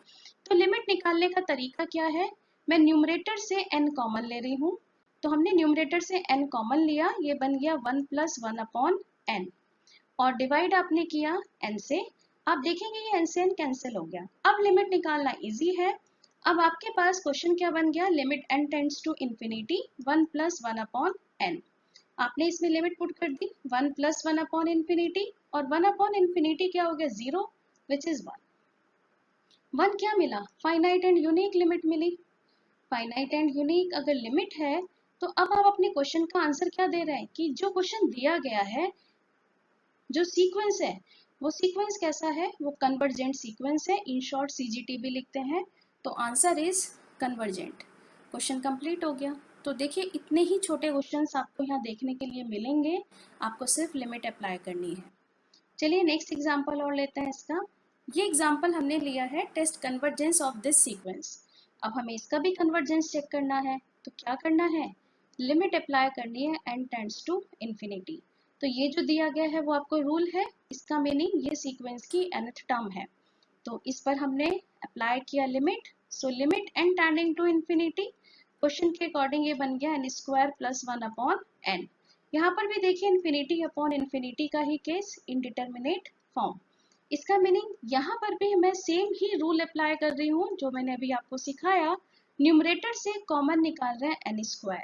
तो लिमिट निकालने का तरीका क्या है, मैं न्यूमरेटर से n कॉमन ले रही हूँ। तो हमने न्यूमरेटर से n कॉमन लिया, ये बन गया 1+1/n, और डिवाइड आपने किया n से। आप देखेंगे ये n से n कैंसिल हो गया। अब लिमिट निकालना इजी है। अब आपके पास क्वेश्चन क्या बन गया, limit n tends to infinity 1+1/n। आपने इसमें लिमिट पुट कर दी 1+1/इन्फिनिटी, और 1/इन्फिनिटी क्या हो गया, 0 विच इज 1 क्या मिला, फाइनाइट एंड यूनिक लिमिट मिली। फाइनाइट एंड यूनिक अगर लिमिट है तो अब आप अपने क्वेश्चन का आंसर क्या दे रहे हैं कि जो क्वेश्चन दिया गया है, जो सीक्वेंस है वो सीक्वेंस कैसा है, वो कन्वर्जेंट सीक्वेंस है, इन शॉर्ट CGT भी लिखते हैं। तो answer is convergent. Question complete हो गया। तो देखिए इतने ही छोटे क्वेश्चंस आपको यहाँ देखने के लिए मिलेंगे, आपको सिर्फ लिमिट अप्लाई करनी है। चलिए नेक्स्ट एग्जांपल और लेते हैं इसका। ये एग्जांपल हमने लिया है test convergence of this sequence. अब हमें इसका भी कन्वर्जेंस चेक करना है, तो क्या करना है, लिमिट अप्लाई करनी है n टेंड्स टू इन्फिनिटी। तो ये जो दिया गया है वो आपको रूल है, इसका मीनिंग ये सीक्वेंस की nth टर्म है। तो इस पर हमने अप्लाई किया limit, so limit n tending to infinity, question के अकॉर्डिंग ये बन गया n²+1/n। यहाँ पर भी देखिए इन्फिनिटी अपॉन इन्फिनिटी का ही केस, इनडिटरमिनेट फॉर्म। इसका मीनिंग यहाँ पर भी मैं सेम ही रूल अप्लाई कर रही हूँ जो मैंने अभी आपको सिखाया। न्यूमरेटर से कॉमन निकाल रहे हैं n²।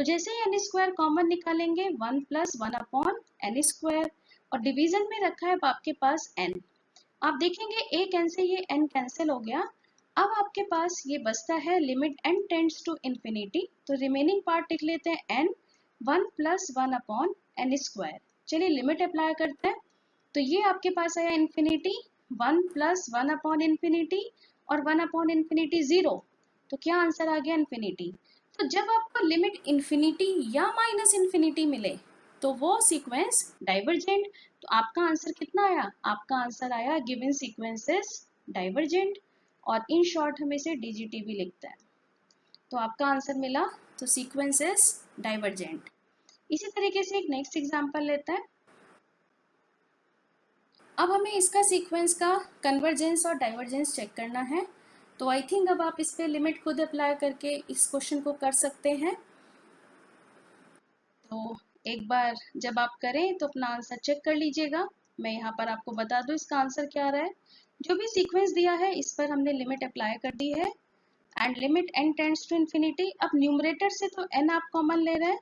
तो जैसे ही n² कॉमन निकालेंगे 1+1/n², और डिवीजन में रखा है आपके पास n। आप देखेंगे एक n से ये n कैंसिल हो गया। अब आपके पास ये बचता है limit n tends to infinity, तो रिमेनिंग पार्ट लिख लेते हैं n 1+1/n²। चलिए लिमिट अप्लाई करते हैं। तो ये आपके पास आया इन्फिनिटी 1+1/इन्फिनिटी, और 1/इन्फिनिटी 0। तो क्या आंसर आ गया, इन्फिनिटी। तो जब आपको लिमिट इन्फिनिटी या माइनस इन्फिनिटी मिले तो वो सीक्वेंस डाइवर्जेंट। तो आपका आंसर कितना आया, आपका आंसर आया गिवन सीक्वेंस इज डाइवर्जेंट, और इन शॉर्ट हम इसे DGT भी लिखते हैं। तो आपका आंसर मिला, तो सीक्वेंस इज डाइवर्जेंट। इसी तरीके से एक नेक्स्ट एग्जांपल लेते हैं। अब हमें इसका सीक्वेंस का कन्वर्जेंस और डाइवर्जेंस चेक करना है। तो आई थिंक अब आप इस पे लिमिट खुद अप्लाई करके इस क्वेश्चन को कर सकते हैं। तो एक बार जब आप करें तो अपना आंसर चेक कर लीजिएगा। मैं यहाँ पर आपको बता दूं इसका आंसर क्या आ रहा है। जो भी सीक्वेंस दिया है इस पर हमने लिमिट अप्लाई कर दी है and limit n tends to infinity. अब न्यूमरेटर से तो n आप कॉमन ले रहे हैं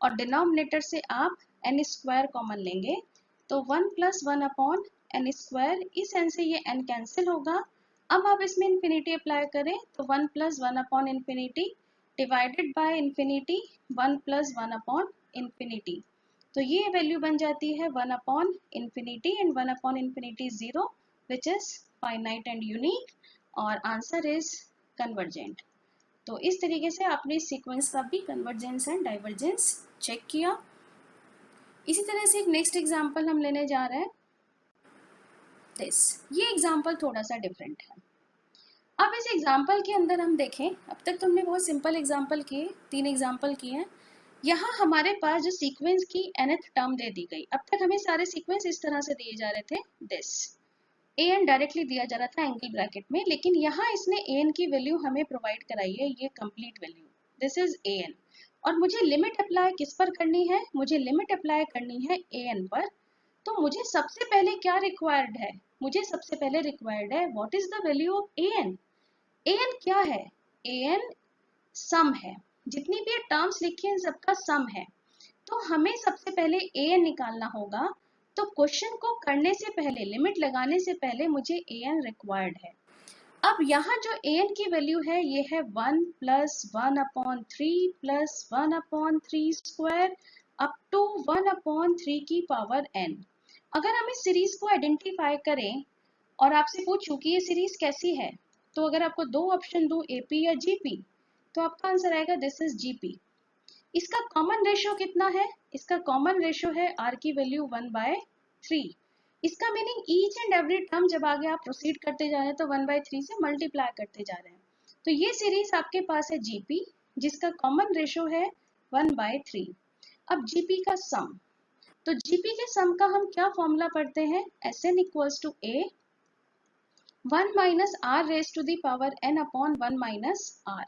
और डिनोमिनेटर से आप n² कॉमन लेंगे, तो 1+1/n², इस n से ये n कैंसिल होगा। अब आप इसमें इन्फिनिटी अप्लाई करें तो 1+1/इन्फिनिटी डिवाइडेड बाय इन्फिनिटी 1+1/इन्फिनिटी। तो ये वैल्यू बन जाती है 1/इन्फिनिटी एंड 1/इन्फिनिटी 0 which is finite and unique, और आंसर इज कन्वर्जेंट। तो इस तरीके से आपने इस सीक्वेंस का भी कन्वर्जेंस एंड डाइवर्जेंस चेक किया। इसी तरह से एक नेक्स्ट एग्जांपल हम लेने जा रहे हैं दिस। ये एग्जांपल थोड़ा सा डिफरेंट है। अब इस एग्जांपल के अंदर हम देखें, अब तक तो हमने बहुत सिंपल एग्जांपल किए, 3 एग्जांपल किए हैं। यहाँ हमारे पास जो सीक्वेंस की nth टर्म दे दी गई, अब तक हमें सारे सीक्वेंस इस तरह से दिए जा रहे थे, दिस an डायरेक्टली दिया जा रहा था एंगल ब्रैकेट में, लेकिन यहाँ इसने an की वैल्यू हमें प्रोवाइड कराई है, ये complete value, this is an। और मुझे लिमिट अप्लाई किस पर करनी है, मुझे लिमिट अप्लाई करनी है an पर। तो मुझे सबसे पहले क्या रिक्वायर्ड है, मुझे सबसे पहले रिक्वायर्ड है what is the value of an। an क्या है, an सम है, जितनी भी टर्म्स लिखी हैं सबका सम है। तो हमें सबसे पहले an निकालना होगा। तो क्वेश्चन को करने से पहले, लिमिट लगाने से पहले मुझे an रिक्वायर्ड है। अब यहाँ जो an की वैल्यू है ये है 1 plus 1/3 plus 1/3 square up to 1/3 की पावर n। अगर हम इस सीरीज को आइडेंटिफाई करें और आपसे पूछूं कि ये सीरीज कैसी है, तो अगर आपको दो ऑप्शन दूं AP या GP, तो आपका आंसर आएगा दिस इज GP। इसका कॉमन रेशियो कितना है, इसका कॉमन रेशियो है r की वैल्यू 1/3। इसका meaning each and every term जब आगे आप प्रोसीड करते जा रहे हैं तो 1/3 से मल्टीप्लाई करते जा रहे हैं। तो ये सीरीज आपके पास है GP, जिसका कॉमन रेशियो है 1/3। अब GP का सम, तो GP के सम का हम क्या फॉर्मूला पढ़ते हैं, Sn equals to A 1 minus r raise to the power n upon 1 minus r।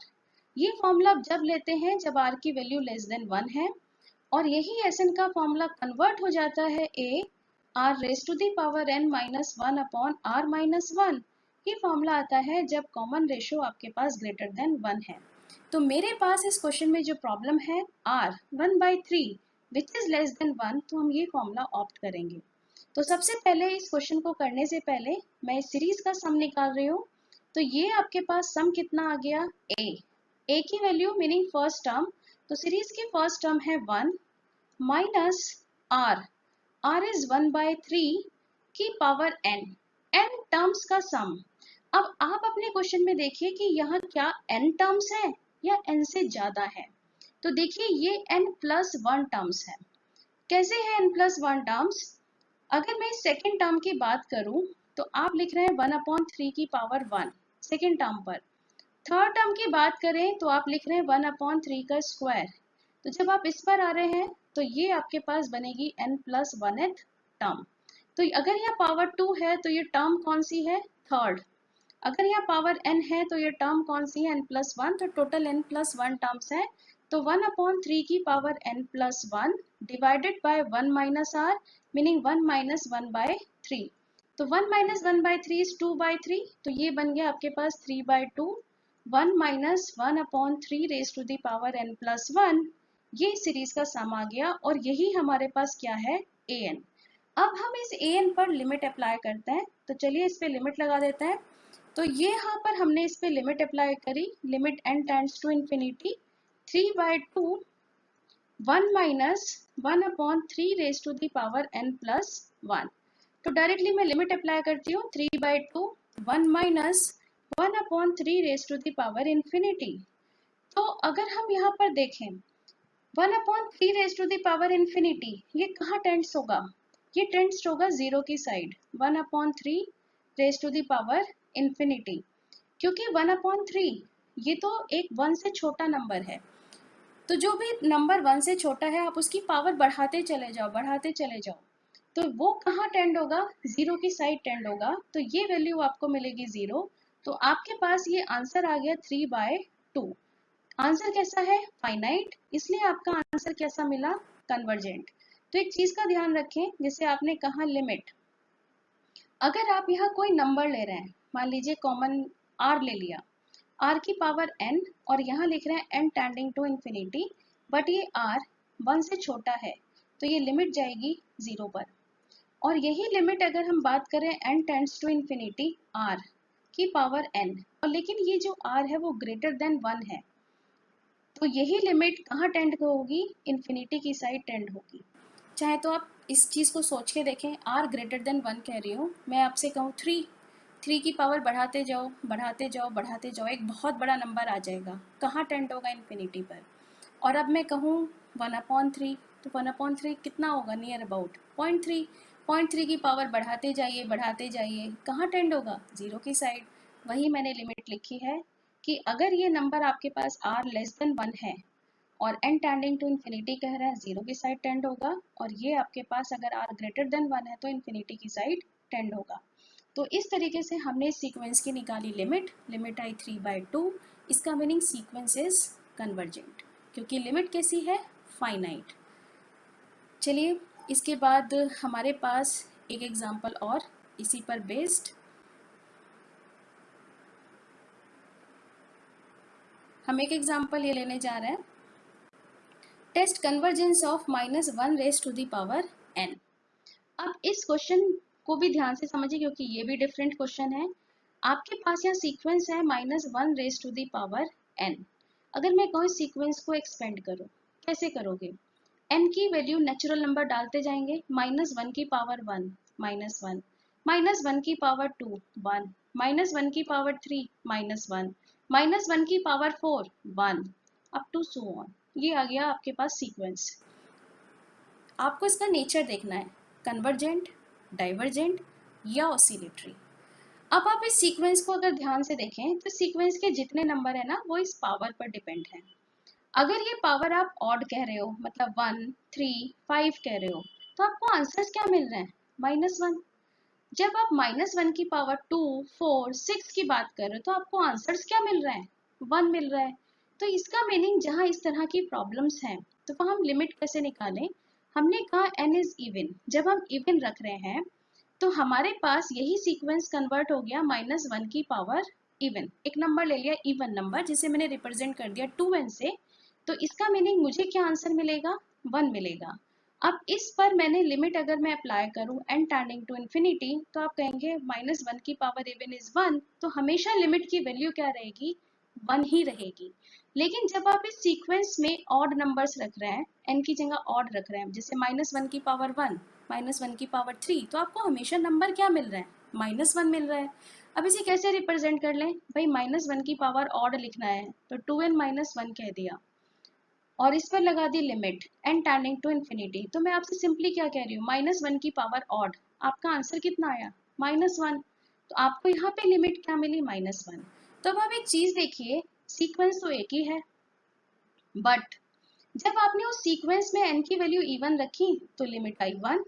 ये फॉर्मूला जब लेते हैं जब r की वैल्यू लेस देन 1 है, और यही Sn का फॉर्मूला कन्वर्ट हो जाता है a r raise to the power n minus 1 upon r minus 1। ये फॉर्मूला आता है जब कॉमन रेशियो आपके पास ग्रेटर देन 1 है। तो मेरे पास इस क्वेश्चन में जो प्रॉब्लम है r 1/3 which is less than 1, तो हम ये फॉर्मूला ऑप्ट करेंगे। तो सबसे पहले इस क्वेश्चन को करने से पहले मैं इस सीरीज का सम निकाल रही हूँ। तो ये आपके पास सम कितना आ गया, a की वैल्यू मीनिंग फर्स्ट टर्म, तो सीरीज की फर्स्ट टर्म है 1 माइनस r इज 1/3 की पावर n टर्म्स का सम। अब आप अपने क्वेश्चन में देखिए कि यहाँ क्या n टर्म्स है या n से ज्यादा है। तो देखिए ये n+1 टर्म्स है। कैसे है n+1 टर्म्स, अगर मैं सेकेंड टर्म की बात करूं तो आप लिख रहे हैं 1/3 की पावर 1 सेकेंड टर्म पर। थर्ड टर्म की बात करें तो आप लिख रहे हैं 1/3 का स्क्वायर। तो जब आप इस पर आ रहे हैं तो ये आपके पास बनेगी n+1th टर्म। तो अगर यहाँ पावर 2 है तो ये टर्म कौन सी है, थर्ड। अगर यहाँ पावर n है तो ये टर्म कौन सी है, n+1। तो टोटल n+1 टर्म्स है। तो 1/3 की power n+1 divided by 1 minus r meaning 1 minus 1/3। तो 1 माइनस 1/3 इज 2/3, तो ये बन गया आपके पास 3/2। 1 minus 1/3 raise to the power n+1, ये सीरीज का सम आ गया, और यही हमारे पास क्या है, an। अब हम इस an पर लिमिट अप्लाई करते हैं, तो चलिए इस पे लिमिट लगा देते हैं। तो ये यहाँ पर हमने इस पे लिमिट अप्लाई करी, limit n tends to infinity 3/2 1 minus 1/3 raise to the power n+1। तो डायरेक्टली मैं लिमिट अप्लाई करती हूँ, 3/2 1 minus 1/3 raise to the power infinity. तो अगर हम यहाँ पर देखें 1/3 raise to the power infinity, ये कहाँ टेंड्स होगा, ये टेंड्स होगा जीरो की side, 1/3 raise to the power infinity. क्योंकि 1/3 ये तो एक 1 से छोटा नंबर है, तो जो भी नंबर 1 से छोटा है आप उसकी पावर बढ़ाते चले जाओ, बढ़ाते चले जाओ, तो वो कहाँ टेंड होगा, जीरो की साइड टेंड होगा। तो ये वैल्यू आपको मिलेगी 0। तो आपके पास ये आंसर आ गया 3/2। आंसर कैसा है, फाइनाइट, इसलिए आपका आंसर कैसा मिला, कन्वर्जेंट। तो एक चीज का ध्यान रखें, जैसे आपने कहा लिमिट, अगर आप यहाँ कोई नंबर ले रहे हैं, मान लीजिए कॉमन r ले लिया, r की पावर n, और यहाँ लिख रहे हैं n tending to infinity, but ये r 1 से छोटा है, तो ये लिमिट जाएगी 0 पर। और यही लिमिट अगर हम बात करें n tends to infinity r की पावर n, और लेकिन ये जो r है वो ग्रेटर देन 1 है, तो यही लिमिट कहाँ टेंड होगी, इन्फिनिटी की साइड टेंड होगी। चाहे तो आप इस चीज़ को सोच के देखें, r ग्रेटर देन 1 कह रही हूँ, मैं आपसे कहूँ 3 की पावर बढ़ाते जाओ, बढ़ाते जाओ, बढ़ाते जाओ, एक बहुत बड़ा नंबर आ जाएगा, कहाँ टेंड होगा, इन्फिनिटी पर। और अब मैं कहूँ 1/3, तो 1/3 कितना होगा, नियर अबाउट 0.3। 0.3 की पावर बढ़ाते जाइए, बढ़ाते जाइए, कहाँ टेंड होगा, जीरो की साइड। वही मैंने लिमिट लिखी है कि अगर ये नंबर आपके पास r लेस देन 1 है और n टेंडिंग टू इन्फिनिटी कह रहा है, जीरो की साइड टेंड होगा, और ये आपके पास अगर r ग्रेटर देन 1 है तो इन्फिनिटी की साइड टेंड होगा। तो इस तरीके से हमने इस सीक्वेंस की निकाली लिमिट आई 3/2। इसका मीनिंग सीक्वेंस इज कन्वर्जेंट, क्योंकि लिमिट कैसी है, फाइनाइट। चलिए इसके बाद हमारे पास एक एग्जांपल और इसी पर बेस्ड, हम एक एग्जांपल ये लेने जा रहे हैं, test convergence of -1 raise to the power n। अब इस क्वेश्चन को भी ध्यान से समझिए क्योंकि ये भी डिफरेंट क्वेश्चन है। आपके पास यहाँ सीक्वेंस है -1 raise to the power n। अगर मैं कहूँ सीक्वेंस को एक्सपेंड करो, कैसे करोगे, n की वैल्यू नेचुरल नंबर डालते जाएंगे, -1 की पावर 1 -1, -1 की पावर 2 1, -1 की पावर 3 -1, -1 की power 4 1, up to so on. ये आ गया आपके पास सीक्वेंस। आपको इसका नेचर देखना है, कन्वर्जेंट, डाइवर्जेंट या ऑसिलेटरी। अब आप इस सीक्वेंस को अगर ध्यान से देखें तो सीक्वेंस के जितने नंबर है ना वो इस पावर पर डिपेंड है। अगर ये पावर आप ऑड कह रहे हो, मतलब 1 3 5 कह रहे हो, तो आपको आंसर्स क्या मिल रहे हैं, -1। जब आप -1 की पावर 2 4 6 की बात कर रहे हो तो आपको आंसर्स क्या मिल रहे हैं, 1 मिल रहा है। तो इसका मीनिंग जहाँ इस तरह की प्रॉब्लम्स हैं तो वह हम लिमिट कैसे निकालें, हमने कहा n इज इवन, जब हम इवन रख रहे हैं तो हमारे पास यही सीक्वेंस कन्वर्ट हो गया -1 की पावर इवन, एक नंबर ले लिया इवन नंबर जिसे मैंने रिप्रेजेंट कर दिया 2n से। तो इसका मीनिंग मुझे क्या आंसर मिलेगा, 1 मिलेगा। अब इस पर मैंने लिमिट अगर मैं अप्लाई करूं n टेंडिंग टू इन्फिनिटी, तो आप कहेंगे -1 की पावर इवन इज 1, तो हमेशा लिमिट की वैल्यू क्या रहेगी, 1 ही रहेगी। लेकिन जब आप इस सीक्वेंस में ऑड नंबर्स रख रहे हैं, n की जगह ऑड रख रहे हैं, जैसे -1 की पावर 1 -1 की पावर 3, तो आपको हमेशा नंबर क्या मिल रहा है, -1 मिल रहा है। अब इसे कैसे रिप्रेजेंट कर लें, भाई -1 की पावर ऑड लिखना है तो 2n - 1 कह दिया और इस पर लगा दी limit n tending to infinity. तो मैं आपसे सिंपली क्या कह रही हूँ, -1 की पावर ऑड, आपका आंसर कितना आया, -1। तो आपको यहाँ पे लिमिट क्या मिली, -1। तो अब आप एक चीज देखिए, सीक्वेंस तो एक ही है, बट जब आपने उस सीक्वेंस में n की वैल्यू इवन रखी तो लिमिट आई 1,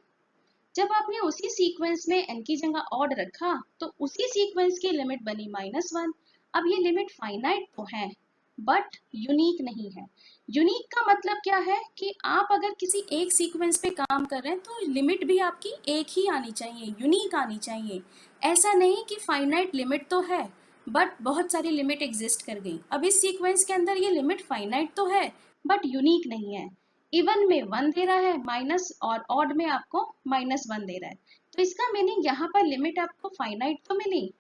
जब आपने उसी सीक्वेंस में n की जगह ऑड रखा तो उसी सीक्वेंस की लिमिट बनी -1। अब ये लिमिट फाइनाइट तो है बट यूनिक नहीं है। यूनिक का मतलब क्या है कि आप अगर किसी एक सीक्वेंस पे काम कर रहे हैं तो लिमिट भी आपकी एक ही आनी चाहिए, यूनिक आनी चाहिए। ऐसा नहीं कि फाइनाइट लिमिट तो है बट बहुत सारी लिमिट एग्जिस्ट कर गई। अब इस सीक्वेंस के अंदर ये लिमिट फाइनाइट तो है बट यूनिक नहीं है। इवन में 1 दे रहा है माइनस, और ऑड में आपको -1 दे रहा है। तो इसका मीनिंग यहाँ पर लिमिट आपको फाइनाइट तो मिली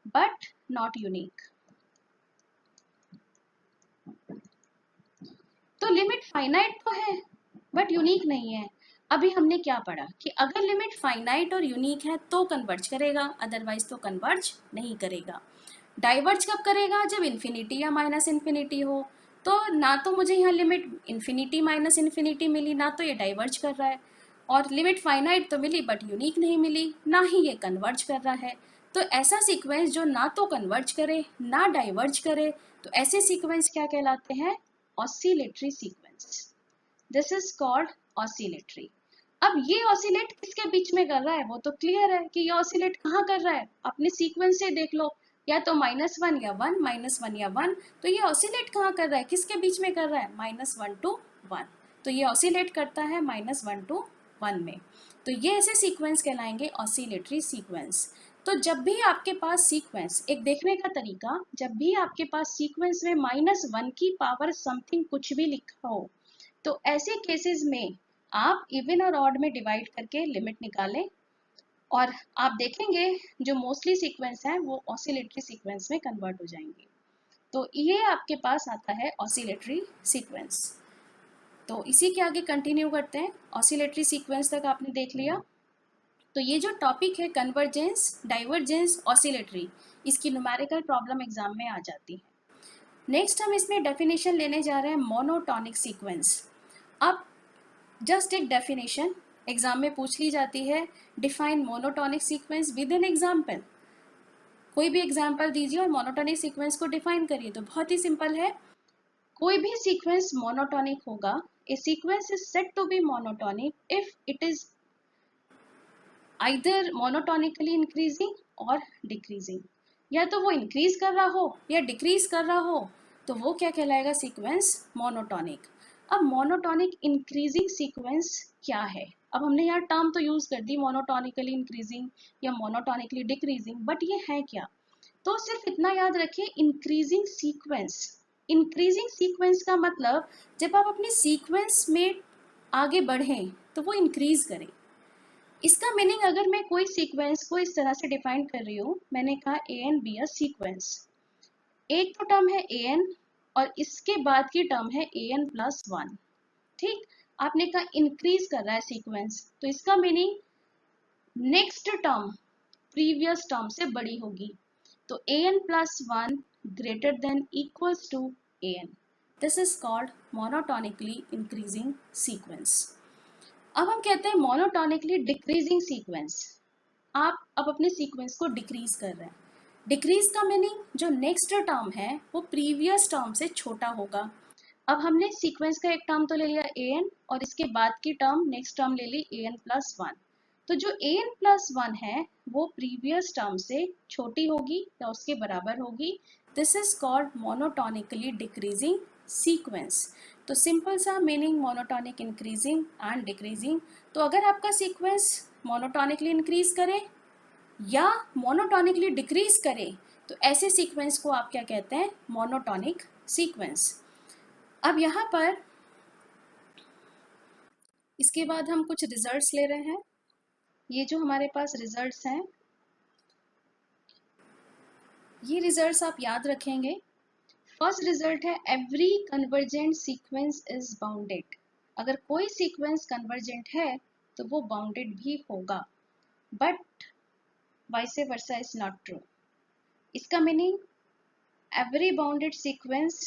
बट नॉट यूनिक। तो लिमिट फाइनाइट तो है बट यूनिक नहीं है। अभी हमने क्या पढ़ा कि अगर लिमिट फाइनाइट और यूनिक है तो कन्वर्ज करेगा, अदरवाइज तो कन्वर्ज नहीं करेगा। डाइवर्ज कब करेगा, जब इन्फिनिटी या माइनस इन्फिनिटी हो। तो ना तो मुझे यहाँ लिमिट इन्फिनिटी माइनस इन्फिनिटी मिली, ना तो ये डाइवर्ज कर रहा है, और लिमिट फाइनाइट तो मिली बट यूनिक नहीं मिली, ना ही ये कन्वर्ज कर रहा है। तो ऐसा सीक्वेंस जो ना तो कन्वर्ज करे ना डाइवर्ज करे, तो ऐसे सीक्वेंस क्या कहलाते हैं, oscillatory sequence. This is called oscillatory. अब ये ऑसिलेट किसके बीच में कर रहा है, वो तो क्लियर है कि ये ऑसिलेट कहाँ कर रहा है, अपने सीक्वेंस से देख लो, या तो -1 या 1, -1 या 1। तो ये ऑसिलेट कहाँ कर रहा है, किसके बीच में कर रहा है, -1 to 1। तो ये ऑसिलेट करता है -1 to 1 में। तो ये ऐसे सीक्वेंस कहलाएंगे ऑसिलेटरी सीक्वेंस। तो जब भी आपके पास सीक्वेंस, एक देखने का तरीका, जब भी आपके पास सीक्वेंस में -1 की पावर समथिंग कुछ भी लिखा हो, तो ऐसे केसेस में आप इवन और ऑड में डिवाइड करके लिमिट निकालें, और आप देखेंगे जो मोस्टली सीक्वेंस हैं वो ऑसिलेटरी सीक्वेंस में कन्वर्ट हो जाएंगे। तो ये आपके पास आता है ऑसिलेटरी सीक्वेंस। तो इसी के आगे कंटिन्यू करते हैं। ऑसिलेटरी सीक्वेंस तक आपने देख लिया। तो ये जो टॉपिक है कन्वर्जेंस, डाइवर्जेंस, ऑसिलेटरी, इसकी न्यूमेरिकल प्रॉब्लम एग्जाम में आ जाती है। नेक्स्ट हम इसमें डेफिनेशन लेने जा रहे हैं मोनोटॉनिक सीक्वेंस। अब जस्ट एक डेफिनेशन एग्जाम में पूछ ली जाती है, define monotonic sequence with an example. कोई भी एग्जाम्पल दीजिए और मोनोटॉनिक सीक्वेंस को डिफाइन करिए। तो बहुत ही सिंपल है, कोई भी सीक्वेंस मोनोटोनिक होगा. A sequence is said to be monotonic if it is either monotonically increasing और डिक्रीजिंग. या तो वो इंक्रीज कर रहा हो या डिक्रीज कर रहा हो, तो वो क्या कहलाएगा? Sequence monotonic. अब मोनोटोनिक इंक्रीजिंग सीक्वेंस क्या है? अब हमने यहाँ टर्म तो यूज कर दी, मोनोटोनिकली इंक्रीजिंग या मोनोटोनिकली डिक्रीजिंग, बट ये है क्या? तो सिर्फ इतना याद रखिए, इंक्रीजिंग सीक्वेंस. इंक्रीजिंग सीक्वेंस का मतलब जब आप अपने सीक्वेंस में आगे बढ़ें तो वो इंक्रीज करें. इसका मीनिंग अगर मैं कोई सीक्वेंस को इस तरह से डिफाइन कर रही हूँ, मैंने कहा A N be a sequence. एक तो टर्म है ए एन और इसके बाद की टर्म है ए एन प्लस वन. ठीक, आपने कहा इंक्रीज कर रहा है सीक्वेंस, तो इसका meaning next term previous term से बड़ी होगी. तो a n plus one greater than equals to a n. This is called monotonically increasing sequence. अब हम कहते हैं मोनोटोनिकली डिक्रीजिंग सीक्वेंस. आप अब अपने सीक्वेंस को डिक्रीज कर रहे हैं. डिक्रीज का मीनिंग जो नेक्स्ट टर्म है वो प्रीवियस टर्म से छोटा होगा. अब हमने सीक्वेंस का एक टर्म तो ले लिया ए एन और इसके बाद की टर्म नेक्स्ट टर्म ले ली ए एन प्लस वन. तो जो ए एन प्लस वन है वो प्रीवियस टर्म से छोटी होगी या उसके बराबर होगी. This is called monotonically decreasing sequence. तो सिंपल सा meaning monotonic increasing and decreasing. तो अगर आपका सीक्वेंस मोनोटोनिकली इंक्रीज करे या मोनोटोनिकली डिक्रीज करे तो ऐसे सीक्वेंस को आप क्या कहते हैं? Monotonic sequence. अब यहाँ पर इसके बाद हम कुछ रिजल्ट्स ले रहे हैं. ये जो हमारे पास रिजल्ट्स हैं, ये रिजल्ट्स आप याद रखेंगे. फर्स्ट रिजल्ट है every convergent sequence is bounded. अगर कोई सीक्वेंस कन्वर्जेंट है तो वो बाउंडेड भी होगा, but vice versa is not true. इसका मीनिंग एवरी बाउंडेड सीक्वेंस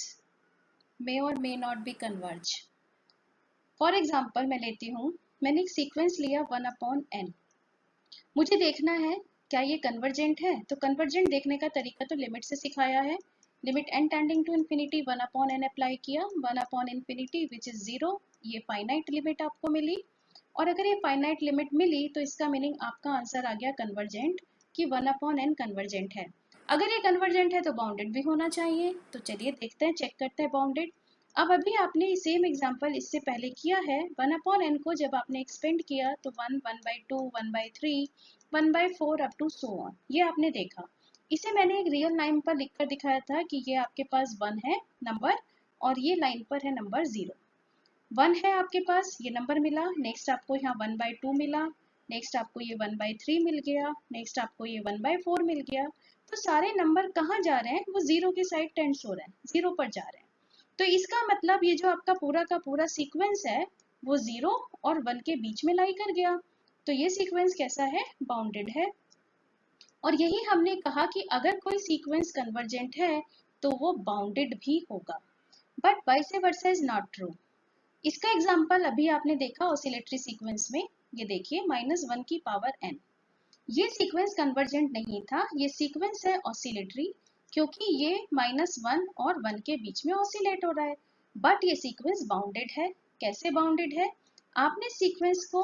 मे और may not be converge. For example मैं लेती हूँ, मैंने एक सीक्वेंस लिया 1/n. मुझे देखना है क्या ये कन्वर्जेंट है. तो कन्वर्जेंट देखने का तरीका तो लिमिट से सिखाया है. Limit n tending to infinity 1/n apply किया, 1/infinity विच इज 0. ये फाइनाइट लिमिट आपको मिली, और अगर ये फाइनाइट लिमिट मिली तो इसका मीनिंग आपका आंसर आ गया कन्वर्जेंट, कि 1/n कन्वर्जेंट है. अगर ये कन्वर्जेंट है तो बाउंडेड भी होना चाहिए. तो चलिए देखते हैं, चेक करते हैं बाउंडेड. अब अभी आपने सेम एग्जांपल इससे पहले किया है. 1/n को जब आपने एक्सपेंड किया तो 1, 1/2, 1/3, 1/4 अप टू सो ऑन, ये आपने देखा. इसे मैंने एक रियल लाइन पर लिखकर दिखाया था कि ये आपके पास 1 है नंबर और ये लाइन पर है नंबर 0. 1 है आपके पास, ये नंबर मिला. नेक्स्ट आपको यहाँ 1/2 मिला. नेक्स्ट आपको ये 1/3 मिल गया. नेक्स्ट आपको ये 1/4 मिल गया. तो सारे नंबर कहाँ जा रहे हैं? वो 0 की साइड टेंड्स हो रहे हैं, 0 पर जा रहे हैं. तो इसका मतलब ये जो आपका पूरा का पूरा सीक्वेंस है वो 0 और 1 के बीच में लाई कर गया. तो ये सीक्वेंस कैसा है? बाउंडेड है. और यही हमने कहा कि अगर कोई सीक्वेंस कन्वर्जेंट है तो वो बाउंडेड भी होगा, but vice versa is not true. इसका एग्जाम्पल अभी आपने देखा ऑसिलेटरी सीक्वेंस में. ये देखिए -1 की पावर n. ये सीक्वेंस कन्वर्जेंट नहीं था, ये सीक्वेंस है ऑसिलेटरी, क्योंकि ये -1 और 1 के बीच में ऑसिलेट हो रहा है. बट ये सीक्वेंस बाउंडेड है. कैसे बाउंडेड है? आपने सीक्वेंस को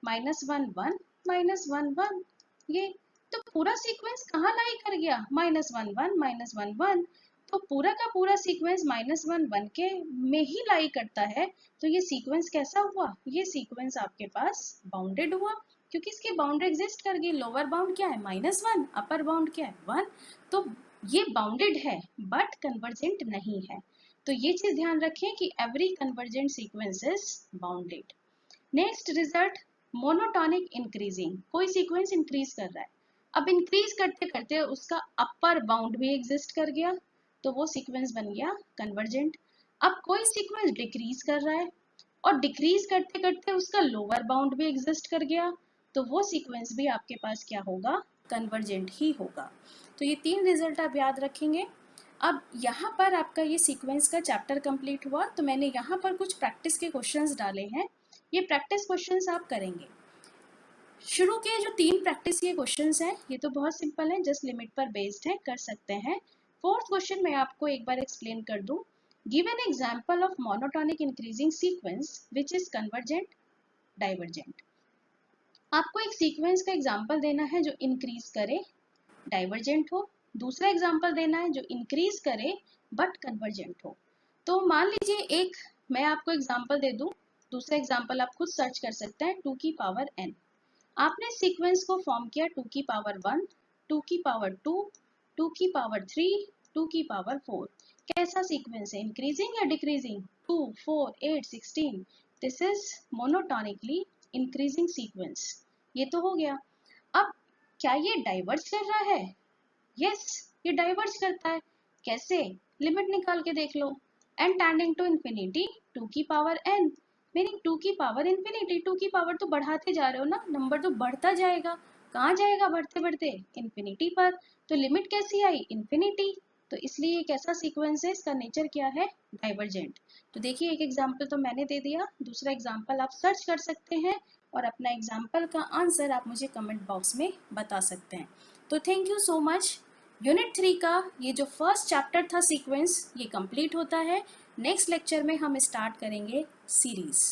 -1 1 -1 1, ये तो पूरा सीक्वेंस कहाँ लाई कर गया? -1 1 -1 1. तो पूरा का पूरा सीक्वेंस -1 1 के में ही लाई करता है. तो ये सीक्वेंस कैसा हुआ? ये सीक्वेंस आपके पास बाउंडेड हुआ, क्योंकि इसकी बाउंड्री एग्जिस्ट कर गई. लोअर बाउंड क्या है? -1, अपर बाउंड क्या है? 1. तो ये बाउंडेड है बट कन्वर्जेंट नहीं है. तो ये चीज ध्यान रखें कि every convergent sequence is bounded. Next result, monotonic increasing. कोई सीक्वेंस इंक्रीज कर रहा है. अब इंक्रीज करते करते उसका अपर बाउंड भी एग्जिस्ट कर गया, तो वो सीक्वेंस बन गया कन्वर्जेंट. अब कोई सीक्वेंस डिक्रीज कर रहा है और डिक्रीज करते करते उसका लोअर बाउंड भी एग्जिस्ट कर गया, तो वो सीक्वेंस भी आपके पास क्या होगा? कन्वर्जेंट ही होगा. तो ये 3 रिजल्ट आप याद रखेंगे. अब यहाँ पर आपका ये सीक्वेंस का चैप्टर कंप्लीट हुआ. तो मैंने यहाँ पर कुछ प्रैक्टिस के क्वेश्चंस डाले हैं. ये प्रैक्टिस क्वेश्चंस आप करेंगे. शुरू के जो 3 प्रैक्टिस के क्वेश्चंस हैं ये तो बहुत सिंपल है, जस्ट लिमिट पर बेस्ड है, कर सकते हैं. फोर्थ क्वेश्चन मैं आपको एक बार एक्सप्लेन कर दूं. Give an example of monotonic increasing sequence which is convergent, divergent. आपको एक सीक्वेंस का एग्जाम्पल देना है जो इंक्रीज करे, डाइवर्जेंट हो, दूसरा एग्जाम्पल देना है जो इंक्रीज करे बट कन्वर्जेंट हो। तो मान लीजिए एक मैं आपको एग्जाम्पल दे दूं, दूसरा एग्जाम्पल आप खुद सर्च कर सकते हैं, 2 की पावर n। आपने सीक्वेंस को फॉर्म किया 2 की पावर 1, 2 की पावर 2, 2 की पावर 3, 2 की पावर 4। कैसा सीक्वेंस है, इंक्रीजिंग या decreasing? 2, 4, 8, 16। This is monotonically increasing sequence. ये तो हो गया। अब क्या ये डाइवर्ज कर रहा है? यस, ये डाइवर्ज करता है। कैसे? लिमिट निकाल के देख लो। n टेंडिंग टू इंफिनिटी 2 की पावर n, मीनिंग 2 की पावर इंफिनिटी। 2 की पावर तो बढ़ाते जा रहे हो ना, नंबर तो बढ़ता जाएगा। कहाँ जाएगा बढ़ते बढ़ते? इंफिनिटी पर। तो लिमिट कैसी आई? इंफिनिटी। तो इसलिए एक ऐसा सीक्वेंस है, इसका नेचर क्या है? डाइवर्जेंट। तो देखिए एक एग्जाम्पल तो मैंने दे दिया, दूसरा एग्जाम्पल आप सर्च कर सकते हैं और अपना एग्जाम्पल का आंसर आप मुझे कमेंट बॉक्स में बता सकते हैं। तो thank you so much. Unit 3 का ये जो फर्स्ट चैप्टर था सीक्वेंस, ये कंप्लीट होता है। नेक्स्ट लेक्चर में हम स्टार्ट करेंगे सीरीज।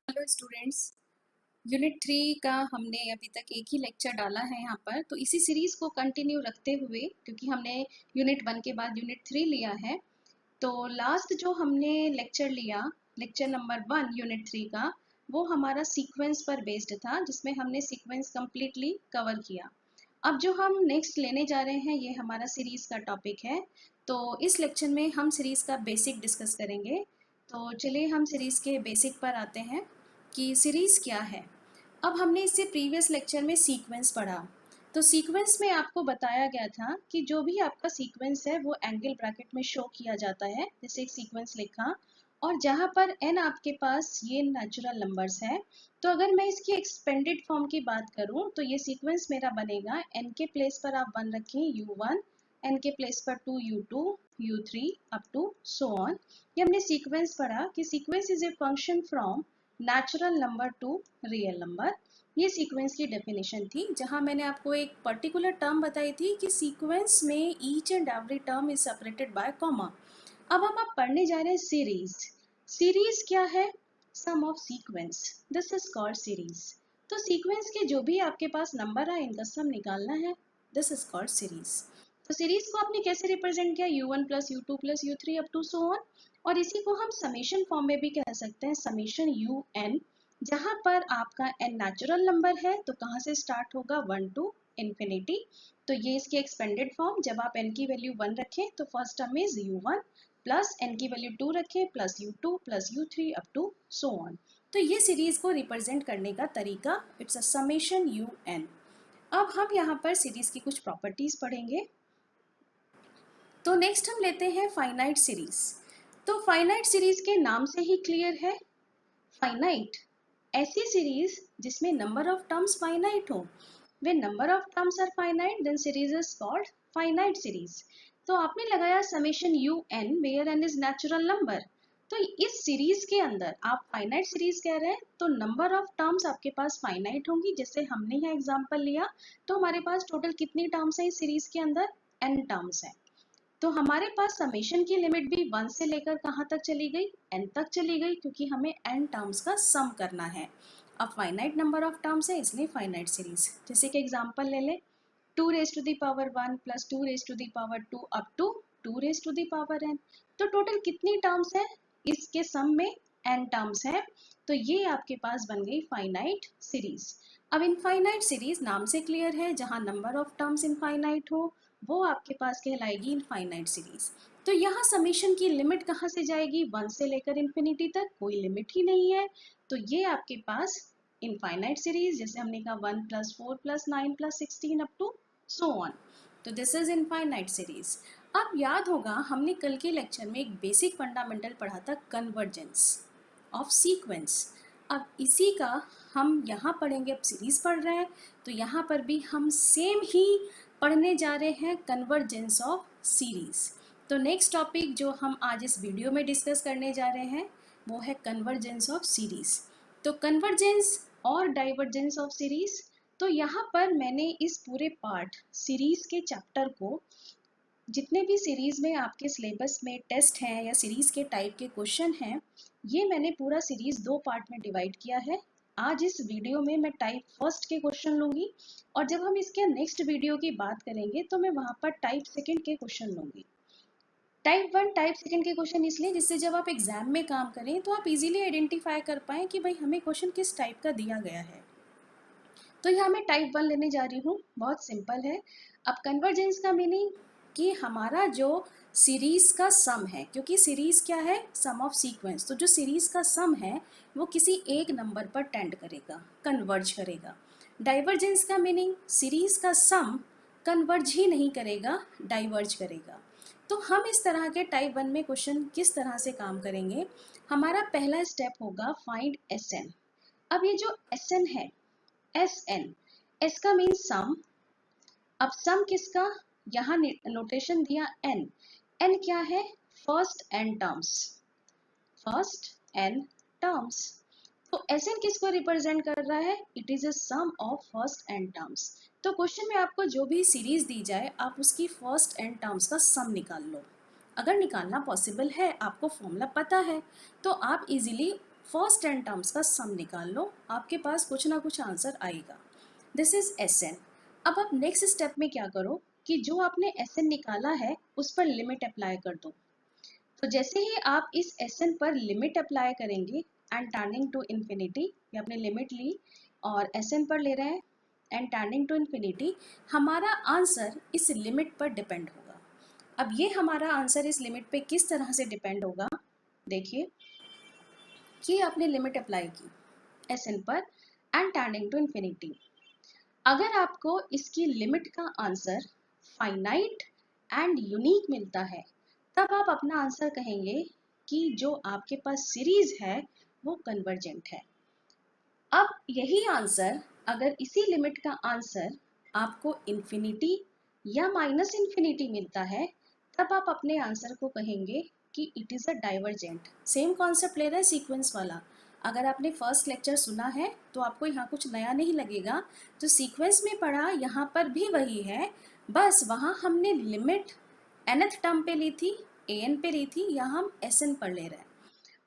हेलो स्टूडेंट्स, यूनिट 3 का हमने अभी तक एक ही लेक्चर डाला है यहाँ पर, तो इसी सीरीज को कंटिन्यू रखते हुए, क्योंकि हमने यूनिट 1 के बाद यूनिट 3 लिया है, तो लास्ट जो हमने लेक्चर लिया, लेक्चर नंबर 1 यूनिट 3 का, वो हमारा सीक्वेंस पर बेस्ड था, जिसमें हमने सीक्वेंस कंप्लीटली कवर किया। अब जो हम नेक्स्ट लेने जा रहे हैं ये हमारा सीरीज का टॉपिक है। तो इस लेक्चर में हम सीरीज का बेसिक डिस्कस करेंगे। तो चलिए हम सीरीज के बेसिक पर आते हैं कि सीरीज क्या है। अब हमने इससे प्रीवियस लेक्चर में सीक्वेंस पढ़ा। तो सीक्वेंस में आपको बताया गया था कि जो भी आपका सीक्वेंस है वो एंगल ब्रैकेट में शो किया जाता है, जैसे एक सीक्वेंस लिखा, और जहाँ पर n आपके पास ये नेचुरल नंबर्स है। तो अगर मैं इसकी एक्सपेंडेड फॉर्म की बात करूं तो ये सीक्वेंस मेरा बनेगा, n के प्लेस पर आप 1 रखें u1, n के प्लेस पर 2 u2, u3 up to so on. ये हमने सीक्वेंस पढ़ा कि sequence is a function from natural number to real number. ये सीक्वेंस की डेफिनेशन थी, जहां मैंने आपको एक पर्टिकुलर टर्म बताई थी कि सीक्वेंस में each and every term is separated by comma. अब हम आप पढ़ने जा रहे हैं सीरीज। सीरीज क्या है? Sum of sequence, this is called series. तो सीक्वेंस के जो भी आपके पास नंबर है इनका सम निकालना है, दिस इज कॉल्ड सीरीज। तो सीरीज को आपने कैसे रिप्रेजेंट किया? u1 plus u2 plus u3 up to so on. और इसी को हम समेशन फॉर्म में भी कह सकते हैं, समेशन un, जहां पर आपका n नेचुरल नंबर है तो कहाँ से स्टार्ट होगा? 1 टू इंफिनिटी। तो ये इसकी एक्सपेंडेड फॉर्म, जब आप n की वैल्यू 1 रखें तो first term is u1 plus n की वैल्यू 2 रखें plus u2 plus u3 up to so on. तो ये सीरीज को रिप्रेजेंट करने का तरीका, इट्स अ समेशन un। अब हम यहाँ पर सीरीज की कुछ प्रॉपर्टीज पढ़ेंगे। तो नेक्स्ट हम लेते हैं फाइनाइट सीरीज। तो फाइनाइट सीरीज के नाम से ही क्लियर है, फाइनाइट ऐसी सीरीज जिसमें नंबर ऑफ टर्म्स फाइनाइट हो। When number of terms are finite, then series is called finite series. तो आपने लगाया summation un where n is natural number। तो इस सीरीज के अंदर आप फाइनाइट सीरीज कह रहे हैं तो नंबर ऑफ टर्म्स आपके पास फाइनाइट होंगी। जैसे हमने यहाँ एग्जांपल लिया तो हमारे पास टोटल कितनी टर्म्स है इस सीरीज के अंदर? n टर्म्स है। तो हमारे पास समेशन की लिमिट भी 1 से लेकर कहाँ तक चली गई? n तक चली गई, क्योंकि हमें n टर्म्स का सम करना है। अब फाइनाइट नंबर ऑफ टर्म्स है इसलिए फाइनाइट सीरीज। जैसे कि एग्जांपल ले ले, 2 raise to the power 1 plus 2 raise to the power 2 up to 2 raise to the power n। तो टोटल कितनी टर्म्स है? इसके सम में n टर्म्स है। तो ये आपके पास बन गई फाइनाइट सीरीज। अब इनफाइनाइट सीरीज नाम से क्लियर है, जहां नंबर ऑफ टर्म्स इनफाइनाइट हो वो आपके पास कहलाएगी इनफाइनाइट सीरीज। तो यहाँ समेशन की लिमिट कहाँ से जाएगी? 1 से लेकर इन्फिनिटी तक, कोई लिमिट ही नहीं है। तो ये आपके पास इनफाइनाइट सीरीज, जैसे हमने कहा 1 plus 4 plus 9 plus 16 up to so on. तो दिस इज इनफाइनाइट सीरीज। अब याद होगा हमने कल के लेक्चर में एक बेसिक फंडामेंटल पढ़ा था, कन्वर्जेंस ऑफ सीक्वेंस। अब इसी का हम यहाँ पढ़ेंगे। अब सीरीज पढ़ रहे हैं तो यहाँ पर भी हम सेम ही पढ़ने जा रहे हैं, कन्वर्जेंस ऑफ सीरीज। तो नेक्स्ट टॉपिक जो हम आज इस वीडियो में डिस्कस करने जा रहे हैं वो है कन्वर्जेंस ऑफ सीरीज। तो कन्वर्जेंस और डाइवर्जेंस ऑफ सीरीज। तो यहाँ पर मैंने इस पूरे पार्ट सीरीज के चैप्टर को जितने भी सीरीज में आपके सिलेबस में टेस्ट हैं या सीरीज के टाइप के क्वेश्चन हैं, ये मैंने पूरा सीरीज 2 पार्ट में डिवाइड किया है। आज इस वीडियो में मैं टाइप फर्स्ट के क्वेश्चन लूंगी और जब हम इसके नेक्स्ट वीडियो की बात करेंगे तो मैं वहां पर टाइप सेकंड के क्वेश्चन लूंगी। टाइप 1 टाइप सेकंड के क्वेश्चन इसलिए जिससे जब आप एग्जाम में काम करें तो आप इजीली आइडेंटिफाई कर पाएं कि भाई हमें क्वेश्चन किस टाइप का दिया गया है। तो यहाँ मैं टाइप 1 लेने जा रही हूँ, बहुत सिंपल है। अब कन्वर्जेंस का मीनिंग कि हमारा जो सीरीज का सम है, क्योंकि सीरीज क्या है, सम ऑफ सीक्वेंस, तो जो सीरीज का सम है वो किसी एक नंबर पर टेंड करेगा, कन्वर्ज करेगा। डाइवर्जेंस का मीनिंग सीरीज का सम कन्वर्ज ही नहीं करेगा, डाइवर्ज करेगा। तो हम इस तरह के टाइप 1 में क्वेश्चन किस तरह से काम करेंगे। हमारा पहला स्टेप होगा फाइंड एस एन। अब ये जो एस एन है, एस एन, एस का मीन सम। अब सम किसका, यहाँ नोटेशन दिया एन, एन क्या है, first N terms, first N terms. तो एस एन किसको रिप्रेजेंट कर रहा है, it is a sum of first N terms. तो क्वेश्चन में आपको जो भी सीरीज दी जाए आप उसकी फर्स्ट एन टर्म्स का सम निकाल लो। अगर निकालना पॉसिबल है, आपको फॉर्मूला पता है, तो आप इजीली फर्स्ट एन टर्म्स का सम निकाल लो, आपके पास कुछ ना कुछ आंसर आएगा। This is S N. अब आप नेक्स्ट स्टेप में क्या करो कि जो आपने एस एन निकाला है उस पर लिमिट अप्लाई कर दो। तो जैसे ही आप इस एस एन पर लिमिट अप्लाई करेंगे एंड टर्निंग टू इन्फिनिटी, ये आपने लिमिट ली और एस एन पर ले रहे हैं एंड टर्निंग टू इन्फिनिटी, हमारा आंसर इस लिमिट पर डिपेंड होगा। अब ये हमारा आंसर इस लिमिट पे किस तरह से डिपेंड होगा, देखिए कि आपने लिमिट अप्लाई की एस एन पर एंड टर्निंग टू इन्फिनिटी। अगर आपको इसकी लिमिट का आंसर फाइनाइट एंड यूनिक मिलता है तब आप अपना आंसर कहेंगे कि जो आपके पास सीरीज है वो कन्वर्जेंट है। अब यही आंसर, अगर इसी लिमिट का आंसर आपको इन्फिनिटी या माइनस इन्फिनिटी मिलता है तब आप अपने आंसर को कहेंगे कि it is a divergent. Same concept ले रहे हैं सीक्वेंस वाला। अगर आपने फर्स्ट लेक्चर सुना है तो आपको यहाँ कुछ नया नहीं लगेगा, जो सीक्वेंस में पढ़ा यहाँ पर भी वही है, बस वहाँ हमने लिमिट nth टर्म पे ली थी, an पे ली थी, यहाँ हम sn पर ले रहे हैं।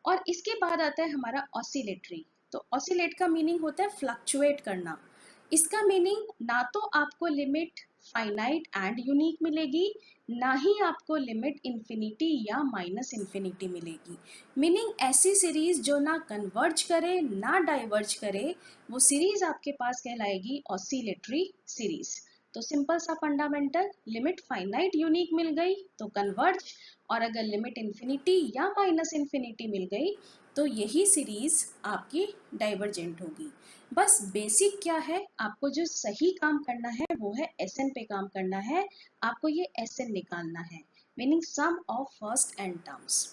और इसके बाद आता है हमारा ऑसिलेटरी। तो ऑसिलेट का मीनिंग होता है फ्लक्चुएट करना। इसका मीनिंग ना तो आपको लिमिट फाइनाइट एंड यूनिक मिलेगी, ना ही आपको लिमिट इन्फिनिटी या माइनस इन्फिनिटी मिलेगी। मीनिंग ऐसी सीरीज जो ना कन्वर्ज करे ना डाइवर्ज करे, वो सीरीज आपके पास कहलाएगी ऑसिलेटरी सीरीज। तो सिंपल सा फंडामेंटल, लिमिट फाइनाइट यूनिक मिल गई तो कन्वर्ज, और अगर लिमिट इन्फिनिटी या माइनस इन्फिनिटी मिल गई तो यही सीरीज आपकी डाइवर्जेंट होगी। बस बेसिक क्या है, आपको जो सही काम करना है वो है एस एन पे काम करना है, आपको ये एस एन निकालना है, meaning sum of first N terms.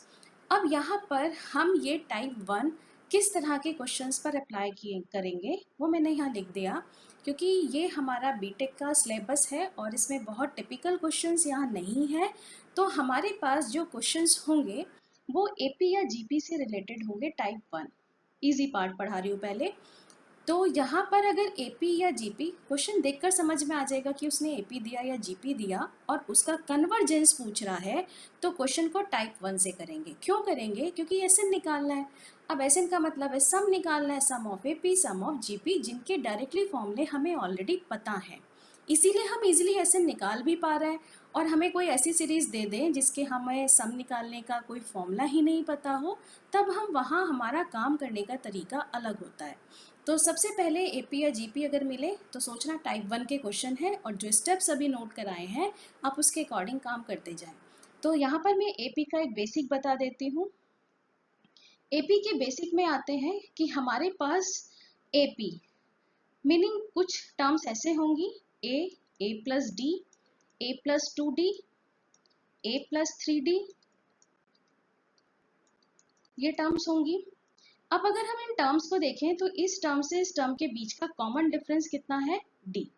अब यहाँ पर हम ये टाइप 1 किस तरह के क्वेश्चंस पर अप्लाई किए करेंगे वो मैंने यहाँ लिख दिया, क्योंकि ये हमारा बीटेक का सिलेबस है और इसमें बहुत टिपिकल क्वेश्चंस यहाँ नहीं है। तो हमारे पास जो क्वेश्चंस होंगे वो एपी या जीपी से रिलेटेड होंगे। टाइप 1 इजी पार्ट पढ़ा रही हूँ पहले। तो यहाँ पर अगर एपी या जीपी, क्वेश्चन देखकर समझ में आ जाएगा कि उसने एपी दिया या जीपी दिया और उसका कन्वर्जेंस पूछ रहा है, तो क्वेश्चन को टाइप 1 से करेंगे। क्यों करेंगे, क्योंकि एसएन निकालना है। अब एसएन का मतलब है सम निकालना है, sum of AP sum of GP, जिनके डायरेक्टली फॉर्मूले हमें ऑलरेडी पता है, इसीलिए हम इजीली एसएन निकाल भी पा रहे हैं। और हमें कोई ऐसी सीरीज दे दें जिसके हमें सम निकालने का कोई फॉर्मूला ही नहीं पता हो, तब हम वहाँ हमारा काम करने का तरीका अलग होता है। तो सबसे पहले एपी या जीपी अगर मिले तो सोचना टाइप 1 के क्वेश्चन है, और जो स्टेप्स अभी नोट कराए हैं आप उसके अकॉर्डिंग काम करते जाएं। तो यहाँ पर मैं एपी का एक बेसिक बता देती हूँ। एपी के बेसिक में आते हैं कि हमारे पास एपी मीनिंग कुछ टर्म्स ऐसे होंगी, ए प्लस डी, ए प्लस 2d, ए प्लस 3d, ये टर्म्स होंगी। अब अगर हम इन टर्म्स को देखें तो इस टर्म से इस टर्म के बीच का कॉमन डिफरेंस कितना है, डी।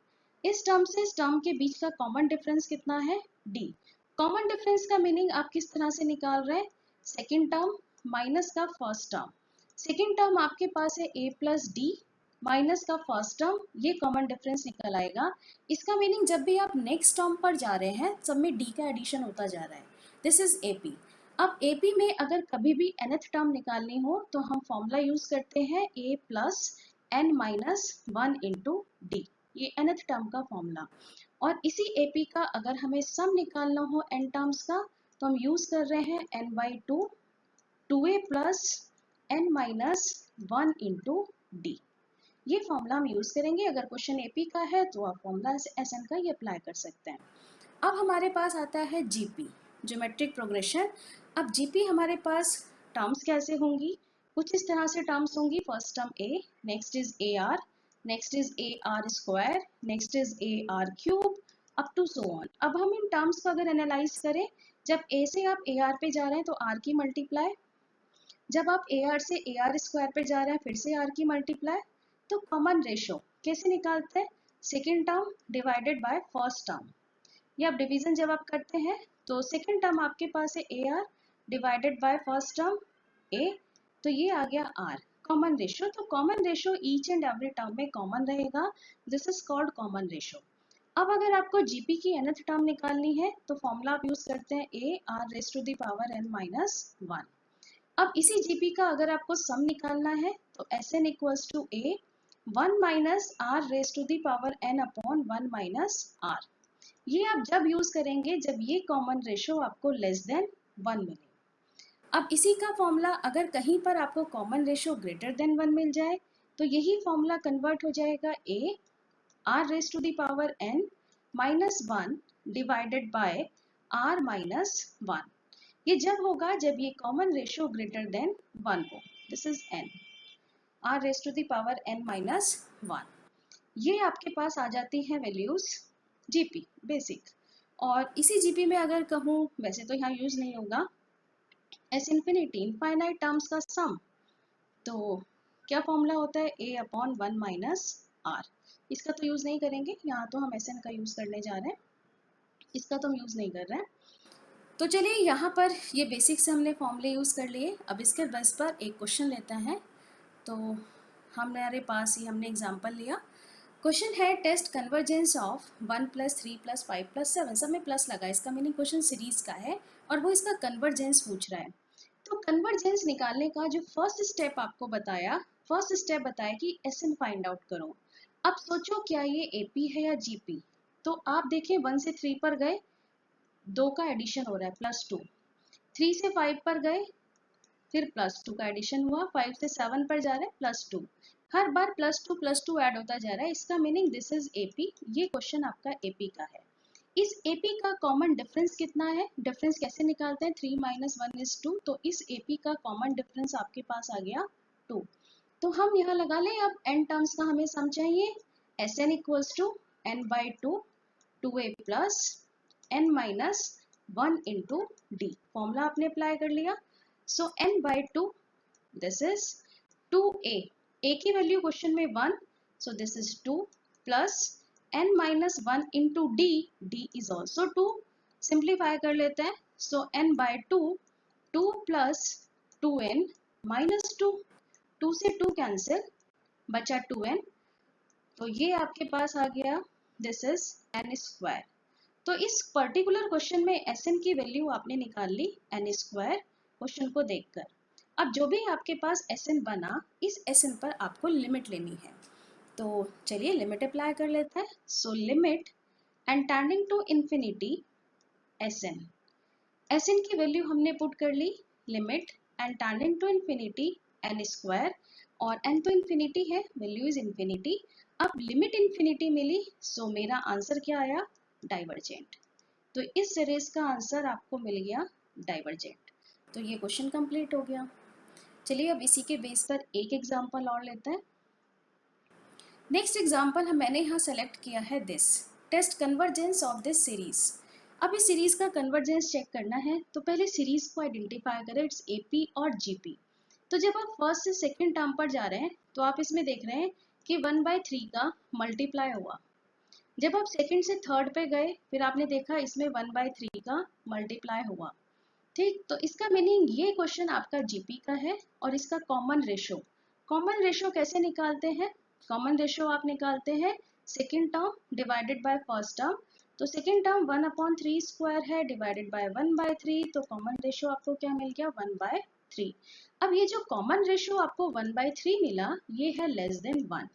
इस टर्म से इस टर्म के बीच का कॉमन डिफरेंस कितना है, डी। कॉमन डिफरेंस का मीनिंग आप किस तरह से निकाल रहे हैं, सेकेंड टर्म माइनस का फर्स्ट टर्म। सेकेंड टर्म आपके पास है ए प्लस डी, माइनस का फर्स्ट टर्म, ये कॉमन डिफरेंस निकल आएगा। इसका मीनिंग जब भी आप नेक्स्ट टर्म पर जा रहे हैं सब में डी का एडिशन होता जा रहा है। This is AP. अब एपी में अगर कभी भी nth टर्म निकालनी हो तो हम फॉर्मूला यूज करते हैं a plus n minus 1 into D, ये nth टर्म का फॉर्मूला। और इसी एपी का अगर हमें सम निकालना हो n टर्म्स का तो हम यूज कर रहे हैं n by two, 2a plus n minus 1 into D. ये फॉर्मूला हम यूज करेंगे। अगर क्वेश्चन एपी का है तो आप फॉर्मूला एसएन का ये अप्लाई कर सकते हैं। अब हमारे पास आता है जीपी, ज्योमेट्रिक प्रोग्रेशन। अब जीपी हमारे पास टर्म्स कैसे होंगी, कुछ इस तरह से टर्म्स होंगी। First term A, next is A R, next is A R square, next is A R cube, up to so on. अब हम इन टर्म्स को अगर एनालाइज करें, जब ए से आप ए आर पे जा रहे हैं तो आर की मल्टीप्लाई, जब आप ए आर से ए आर स्क्वायर पे जा रहे हैं फिर से आर की मल्टीप्लाई। तो कॉमन रेशो कैसे निकालते हैं, second term divided by first term. ये आप डिवीजन जब आप करते हैं तो सेकेंड टर्म आपके पास है a r divided by first term a, तो ये आ गया आर कॉमन रेशो। तो common ratio each and every term में कॉमन रहेगा, this is called common ratio. अब अगर आपको जीपी की nth टर्म निकालनी है तो फॉर्मूला आप यूज करते हैं A R raise to the power n minus 1। अब इसी जीपी का अगर आपको सम निकालना है तो S N equals to A 1 minus R raise to the power n upon 1 minus R. ये आप जब यूज करेंगे जब ये कॉमन रेशो आपको लेस देन 1 मिले। अब इसी का फॉर्मूला अगर कहीं पर आपको कॉमन रेशो ग्रेटर देन 1 मिल जाए तो यही फॉर्मूला कन्वर्ट हो जाएगा A R raise to the power n minus 1 divided by R minus 1। ये जब होगा जब ये कॉमन रेशियो ग्रेटर देन 1 हो, this is n R raise to the power n minus 1। ये आपके पास आ जाती हैं वैल्यूज जीपी बेसिक। और इसी जीपी में अगर कहूँ, वैसे तो यहाँ यूज नहीं होगा, एस इन्फिनिटी इनफाइनाइट टर्म्स का सम, तो क्या फॉर्मूला होता है a अपॉन 1 माइनस आर। इसका तो यूज नहीं करेंगे, यहाँ तो हम एस एन का यूज करने जा रहे हैं, इसका तो हम यूज नहीं कर रहे हैं। तो चलिए यहाँ पर ये बेसिक से हमने फॉर्मूले यूज़ कर लिए। अब इसके बेस पर एक क्वेश्चन लेते हैं। तो हमारे पास ही हमने एग्जांपल लिया। क्वेश्चन है test convergence of 1 plus 3 plus 5 plus 7, सब में प्लस लगा, इसका मीनिंग क्वेश्चन सीरीज का है और वो इसका कन्वर्जेंस पूछ रहा है। तो कन्वर्जेंस निकालने का जो फर्स्ट स्टेप आपको बताया, फर्स्ट स्टेप बताया कि एस एन फाइंड आउट करो। अब सोचो क्या ये एपी है या जीपी। तो आप देखें 1 से 3 पर गए, 2 का एडिशन हो रहा है प्लस 2, 3 से 5 पर गए फिर प्लस 2 का एडिशन हुआ, 5 से 7 पर जा रहे हैं प्लस 2, हर बार प्लस 2 ऐड होता जा रहा है। इसका मीनिंग दिस इज एपी, ये क्वेश्चन आपका एपी का है। इस एपी का कॉमन डिफरेंस कितना है, डिफरेंस कैसे निकालते हैं, 3 माइनस 1 इज 2, तो इस एपी का कॉमन डिफरेंस आपके पास आ गया 2। तो हम यहाँ लगा लें, अब n टर्म्स का हमें सम चाहिए, S N equals to n by 2 2a plus n minus 1 into D. Formula आपने अप्लाई कर लिया। So n by 2 this is 2a, a की वैल्यू क्वेश्चन में 1, so this is 2 plus n minus 1 into D, D is also 2, simplify कर लेते हैं। So n by 2 2 plus 2n minus 2, 2 से 2 कैंसिल, बचा 2n, तो ये आपके पास आ गया दिस इज n स्क्वायर। तो इस पर्टिकुलर क्वेश्चन में एस एन की वैल्यू आपने निकाल ली एन स्क्वायर क्वेश्चन को देखकर। अब जो भी आपके पास एस एन बना, इस एस एन पर आपको लिमिट लेनी है। तो चलिए लिमिट अप्लाई कर लेते हैं। So limit and tending to infinity S n की वैल्यू हमने पुट कर ली, limit and tending to infinity n square, और एन तो इंफिनिटी है, वैल्यू इज इंफिनिटी। अब लिमिट इंफिनिटी मिली, सो मेरा आंसर क्या आया, डाइवर्जेंट। तो इस सीरीज का आंसर आपको मिल गया डाइवर्जेंट। तो ये क्वेश्चन कंप्लीट हो गया। चलिए अब इसी के बेस पर एक एग्जांपल और लेते हैं। नेक्स्ट एग्जांपल मैंने यहाँ सेलेक्ट किया है this, test convergence of this series. अब इस सीरीज का कन्वर्जेंस चेक करना है तो पहले सीरीज को आइडेंटिफाई करें, इट्स एपी और जीपी। तो जब आप फर्स्ट से सेकेंड टर्म पर जा रहे हैं तो आप इसमें देख रहे हैं कि 1/3 का मल्टीप्लाई हुआ। जब आप सेकंड से थर्ड पे गए फिर आपने देखा इसमें 1/3 का मल्टीप्लाई हुआ। ठीक, तो इसका मीनिंग ये क्वेश्चन आपका जीपी का है और इसका कॉमन रेशो कैसे निकालते हैं, कॉमन रेशियो आप निकालते हैं second term divided by first term, तो सेकेंड टर्म 1/3 स्क्वायर है डिवाइडेड बाय 1/3, तो कॉमन रेशियो आपको क्या मिल गया 1/3। अब ये जो कॉमन रेशियो आपको 1/3 मिला ये है लेस देन 1।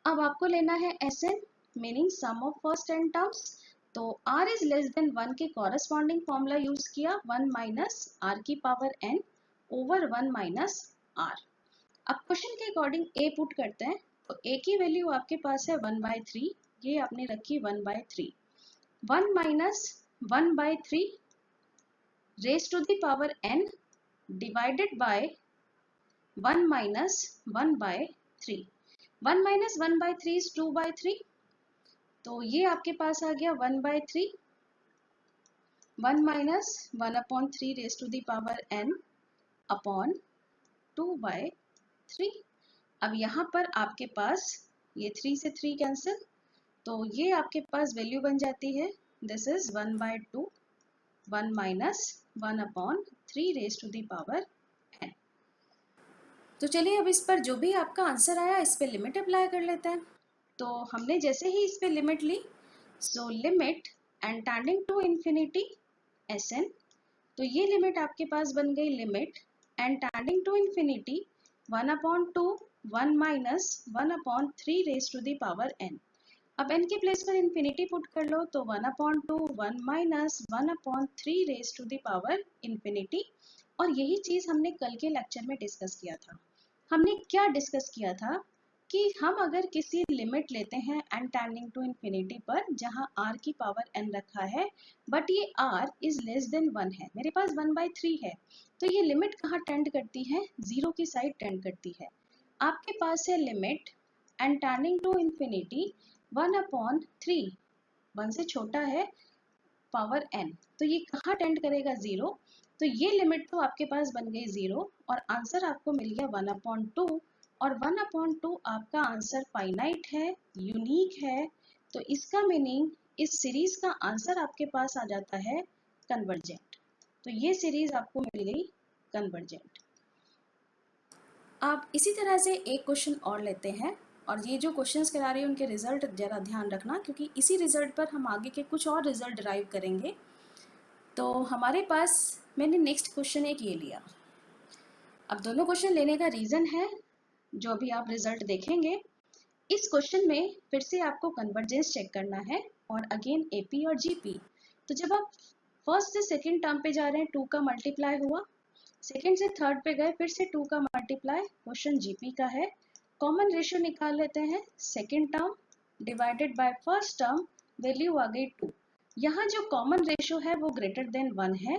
अब आपको लेना है Sn meaning sum of first N terms, तो r इज लेस देन 1 के कॉरेस्पॉन्डिंग फॉर्मूला यूज किया 1 माइनस r की power n over 1 minus r। अब क्वेश्चन के अकॉर्डिंग a पुट करते हैं, तो a की वैल्यू आपके पास है 1/3, ये आपने रखी 1/3, 1 minus 1/3 raise to the power n divided by 1 minus 1/3, 1 minus 1/3 is 2/3, तो ये आपके पास आ गया 1/3, 1 minus 1/3 raise to the power n upon 2/3। अब यहाँ पर आपके पास ये 3 से 3 कैंसिल, तो ये आपके पास वैल्यू बन जाती है this is 1/2, 1 minus 1/3 raise to the power n। तो चलिए अब इस पर जो भी आपका आंसर आया इस पे लिमिट अप्लाई कर लेते हैं। तो हमने जैसे ही इस पे लिमिट ली, so limit and tending to infinity Sn, तो ये लिमिट आपके पास बन गई limit and tending to infinity 1/2 1 minus 1/3 raise to the power n। अब n के प्लेस पर इंफिनिटी पुट कर लो, तो 1/2 1 minus 1/3 raise to the power infinity. और यही चीज हमने कल के लेक्चर में डिस्कस किया था। हमने क्या डिस्कस किया था कि हम अगर किसी लिमिट लेते हैं n टेंडिंग टू इंफिनिटी पर जहां r की पावर n रखा है, बट ये r इज लेस देन 1 है, मेरे पास 1/3 है, तो ये लिमिट कहाँ टेंड करती है, जीरो की साइड टेंड करती है। आपके पास है limit n tending to infinity 1/3, 1 से छोटा है पावर n, तो ये कहाँ टेंड करेगा जीरो, तो ये लिमिट तो आपके पास बन गई जीरो और आंसर आपको मिल गया 1/2, और 1/2 आपका आंसर फाइनाइट है, यूनिक है, तो इसका मीनिंग इस सीरीज का आंसर आपके पास आ जाता है कन्वर्जेंट। तो ये सीरीज आपको मिल गई कन्वर्जेंट। आप इसी तरह से एक क्वेश्चन और लेते हैं, और ये जो क्वेश्चंस करा रही है उनके रिजल्ट जरा ध्यान रखना, क्योंकि इसी रिजल्ट पर हम आगे के कुछ और रिजल्ट डिराइव करेंगे। तो हमारे पास मैंने नेक्स्ट क्वेश्चन एक ये लिया। अब दोनों क्वेश्चन लेने का रीज़न है जो अभी आप रिजल्ट देखेंगे। इस क्वेश्चन में फिर से आपको कन्वर्जेंस चेक करना है और अगेन एपी और जीपी। तो जब आप फर्स्ट से सेकंड टर्म पे जा रहे हैं 2 का मल्टीप्लाई हुआ, सेकंड से थर्ड पे गए फिर से 2 का मल्टीप्लाई, क्वेश्चन जीपी का है। कॉमन रेशियो निकाल लेते हैं, second term divided by first term, value आ गई 2। यहाँ जो कॉमन रेशियो है वो ग्रेटर देन 1 है,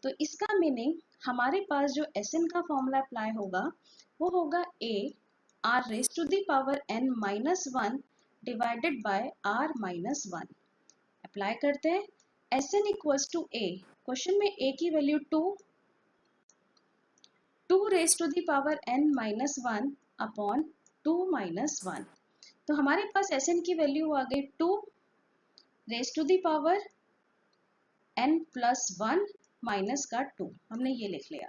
तो इसका मीनिंग हमारे पास जो Sn का फॉर्मूला अप्लाई होगा वो होगा a r raise to the power n minus 1 divided by r minus 1। Apply करते हैं, Sn equals to a, question में a की value 2 raise to the power n minus 1 upon 2 minus 1, तो हमारे पास Sn की वैल्यू आ गई 2 raise to the power n plus 1 minus का 2, हमने ये लिख लिया,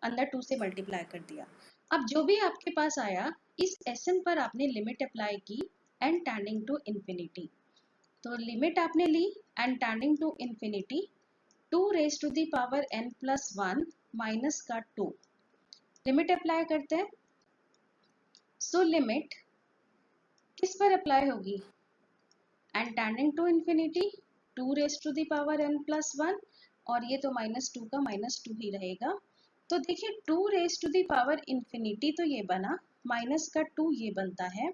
अंदर 2 से मल्टीप्लाई कर दिया। अब जो भी आपके पास आया इस Sn पर आपने लिमिट अप्लाई की n टेंडिंग टू इंफिनिटी, तो लिमिट आपने ली n tending to infinity 2 raise to the power n plus 1 minus का 2, लिमिट अप्लाई करते हैं। सो लिमिट किस पर अप्लाई होगी, n tending to infinity 2 raise to the power n plus 1, और ये तो माइनस 2 का माइनस 2 ही रहेगा। तो देखिए 2 raise to the power infinity तो ये बना, माइनस का 2 ये बनता है।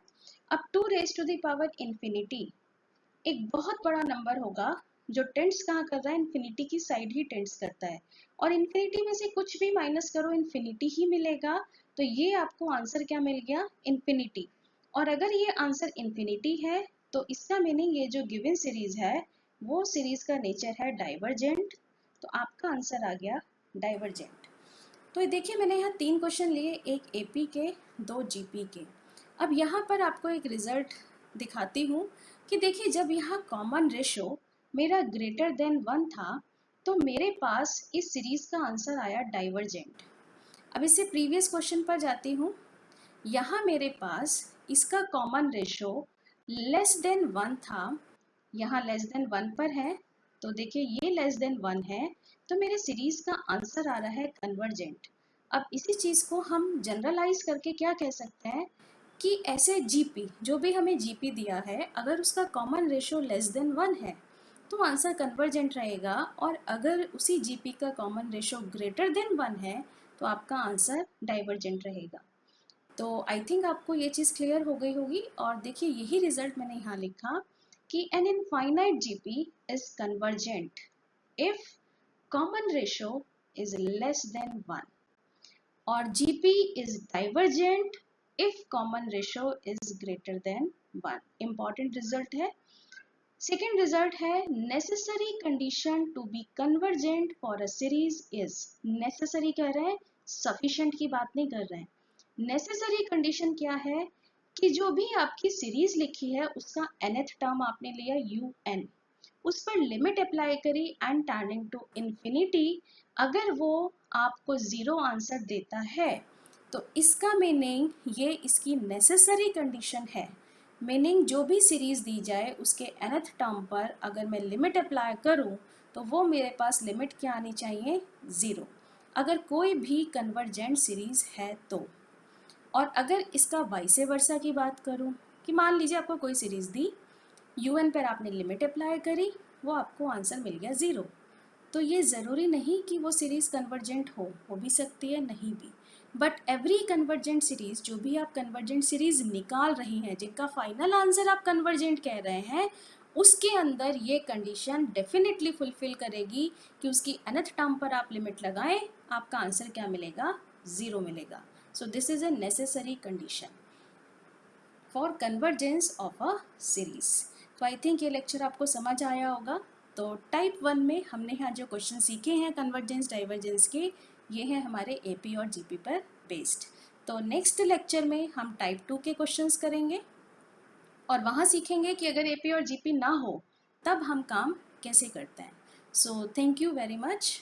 अब 2 raise to the power infinity एक बहुत बड़ा नंबर होगा जो टेंड्स कहाँ कर रहा है, इंफिनिटी की साइड ही टेंड्स करता है, और इंफिनिटी में से कुछ भी माइनस करो इंफिनिटी ही मिलेगा, तो ये आपको आंसर क्या मिल गया, इंफिनिटी। और अगर ये आंसर इंफिनिटी है तो इसका मीनिंग ये जो गिवन सीरीज है वो सीरीज का नेचर है डाइवर्जेंट, तो आपका आंसर आ गया डाइवर्जेंट। तो देखिए मैंने यहाँ 3 क्वेश्चन लिए, एक एपी के 2 जीपी के। अब यहाँ पर आपको एक रिजल्ट दिखाती हूँ कि देखिए जब यहाँ कॉमन रेशो मेरा ग्रेटर देन 1 था तो मेरे पास इस सीरीज का आंसर आया डाइवर्जेंट। अब इससे प्रीवियस क्वेश्चन पर जाती हूँ। यहाँ मेरे पास इसका कॉमन रेशो लेस देन 1 था, यहाँ लेस देन 1 पर है, तो देखिए ये लेस देन 1 है, तो मेरे सीरीज का आंसर आ रहा है कन्वर्जेंट। अब इसी चीज़ को हम जनरलाइज करके क्या कह सकते हैं कि ऐसे जीपी, जो भी हमें जीपी दिया है, अगर उसका कॉमन रेशो लेस देन 1 है तो आंसर कन्वर्जेंट रहेगा, और अगर उसी जीपी का कॉमन रेशो ग्रेटर देन 1 है तो आपका आंसर डाइवर्जेंट रहेगा। तो आई थिंक आपको ये चीज़ क्लियर हो गई होगी। और देखिए यही रिजल्ट मैंने यहाँ लिखा कि an infinite GP is convergent if common ratio is less than 1 और GP is divergent if common ratio is greater than 1। Important result है। सेकेंड रिजल्ट है necessary condition to be convergent for a series is. Necessary कह रहे हैं, sufficient की बात नहीं कर रहे हैं। नेसेसरी कंडीशन क्या है कि जो भी आपकी सीरीज लिखी है उसका nth टर्म आपने लिया un, उस पर लिमिट अप्लाई करी एंड टर्निंग टू इन्फिनिटी, अगर वो आपको जीरो आंसर देता है तो इसका मीनिंग ये इसकी नेसेसरी कंडीशन है। मीनिंग जो भी सीरीज दी जाए उसके nth टर्म पर अगर मैं लिमिट अप्लाई करूं तो वो मेरे पास लिमिट क्या आनी चाहिए, ज़ीरो, अगर कोई भी कन्वर्जेंट सीरीज है तो। और अगर इसका वाइसे वर्सा की बात करूं कि मान लीजिए आपको कोई सीरीज दी, un पर आपने लिमिट अप्लाई करी, वो आपको आंसर मिल गया ज़ीरो, तो ये ज़रूरी नहीं कि वो सीरीज कन्वर्जेंट हो भी सकती है, नहीं भी। बट एवरी कन्वर्जेंट सीरीज, जो भी आप कन्वर्जेंट सीरीज निकाल रही हैं, जिनका फाइनल आंसर आप कन्वर्जेंट कह रहे हैं, उसके अंदर ये कंडीशन डेफिनेटली फुलफिल करेगी कि उसकी nth टर्म पर आप लिमिट लगाएं, आपका आंसर क्या मिलेगा, ज़ीरो मिलेगा। सो this is a necessary condition for convergence of a series. तो आई थिंक ये लेक्चर आपको समझ आया होगा। तो टाइप 1 में हमने यहाँ जो क्वेश्चन सीखे हैं कन्वर्जेंस डाइवर्जेंस के, ये हैं हमारे एपी और जीपी पर बेस्ड। तो नेक्स्ट लेक्चर में हम टाइप 2 के क्वेश्चंस करेंगे और वहाँ सीखेंगे कि अगर एपी और जीपी ना हो तब हम काम कैसे करते हैं। So thank you very much.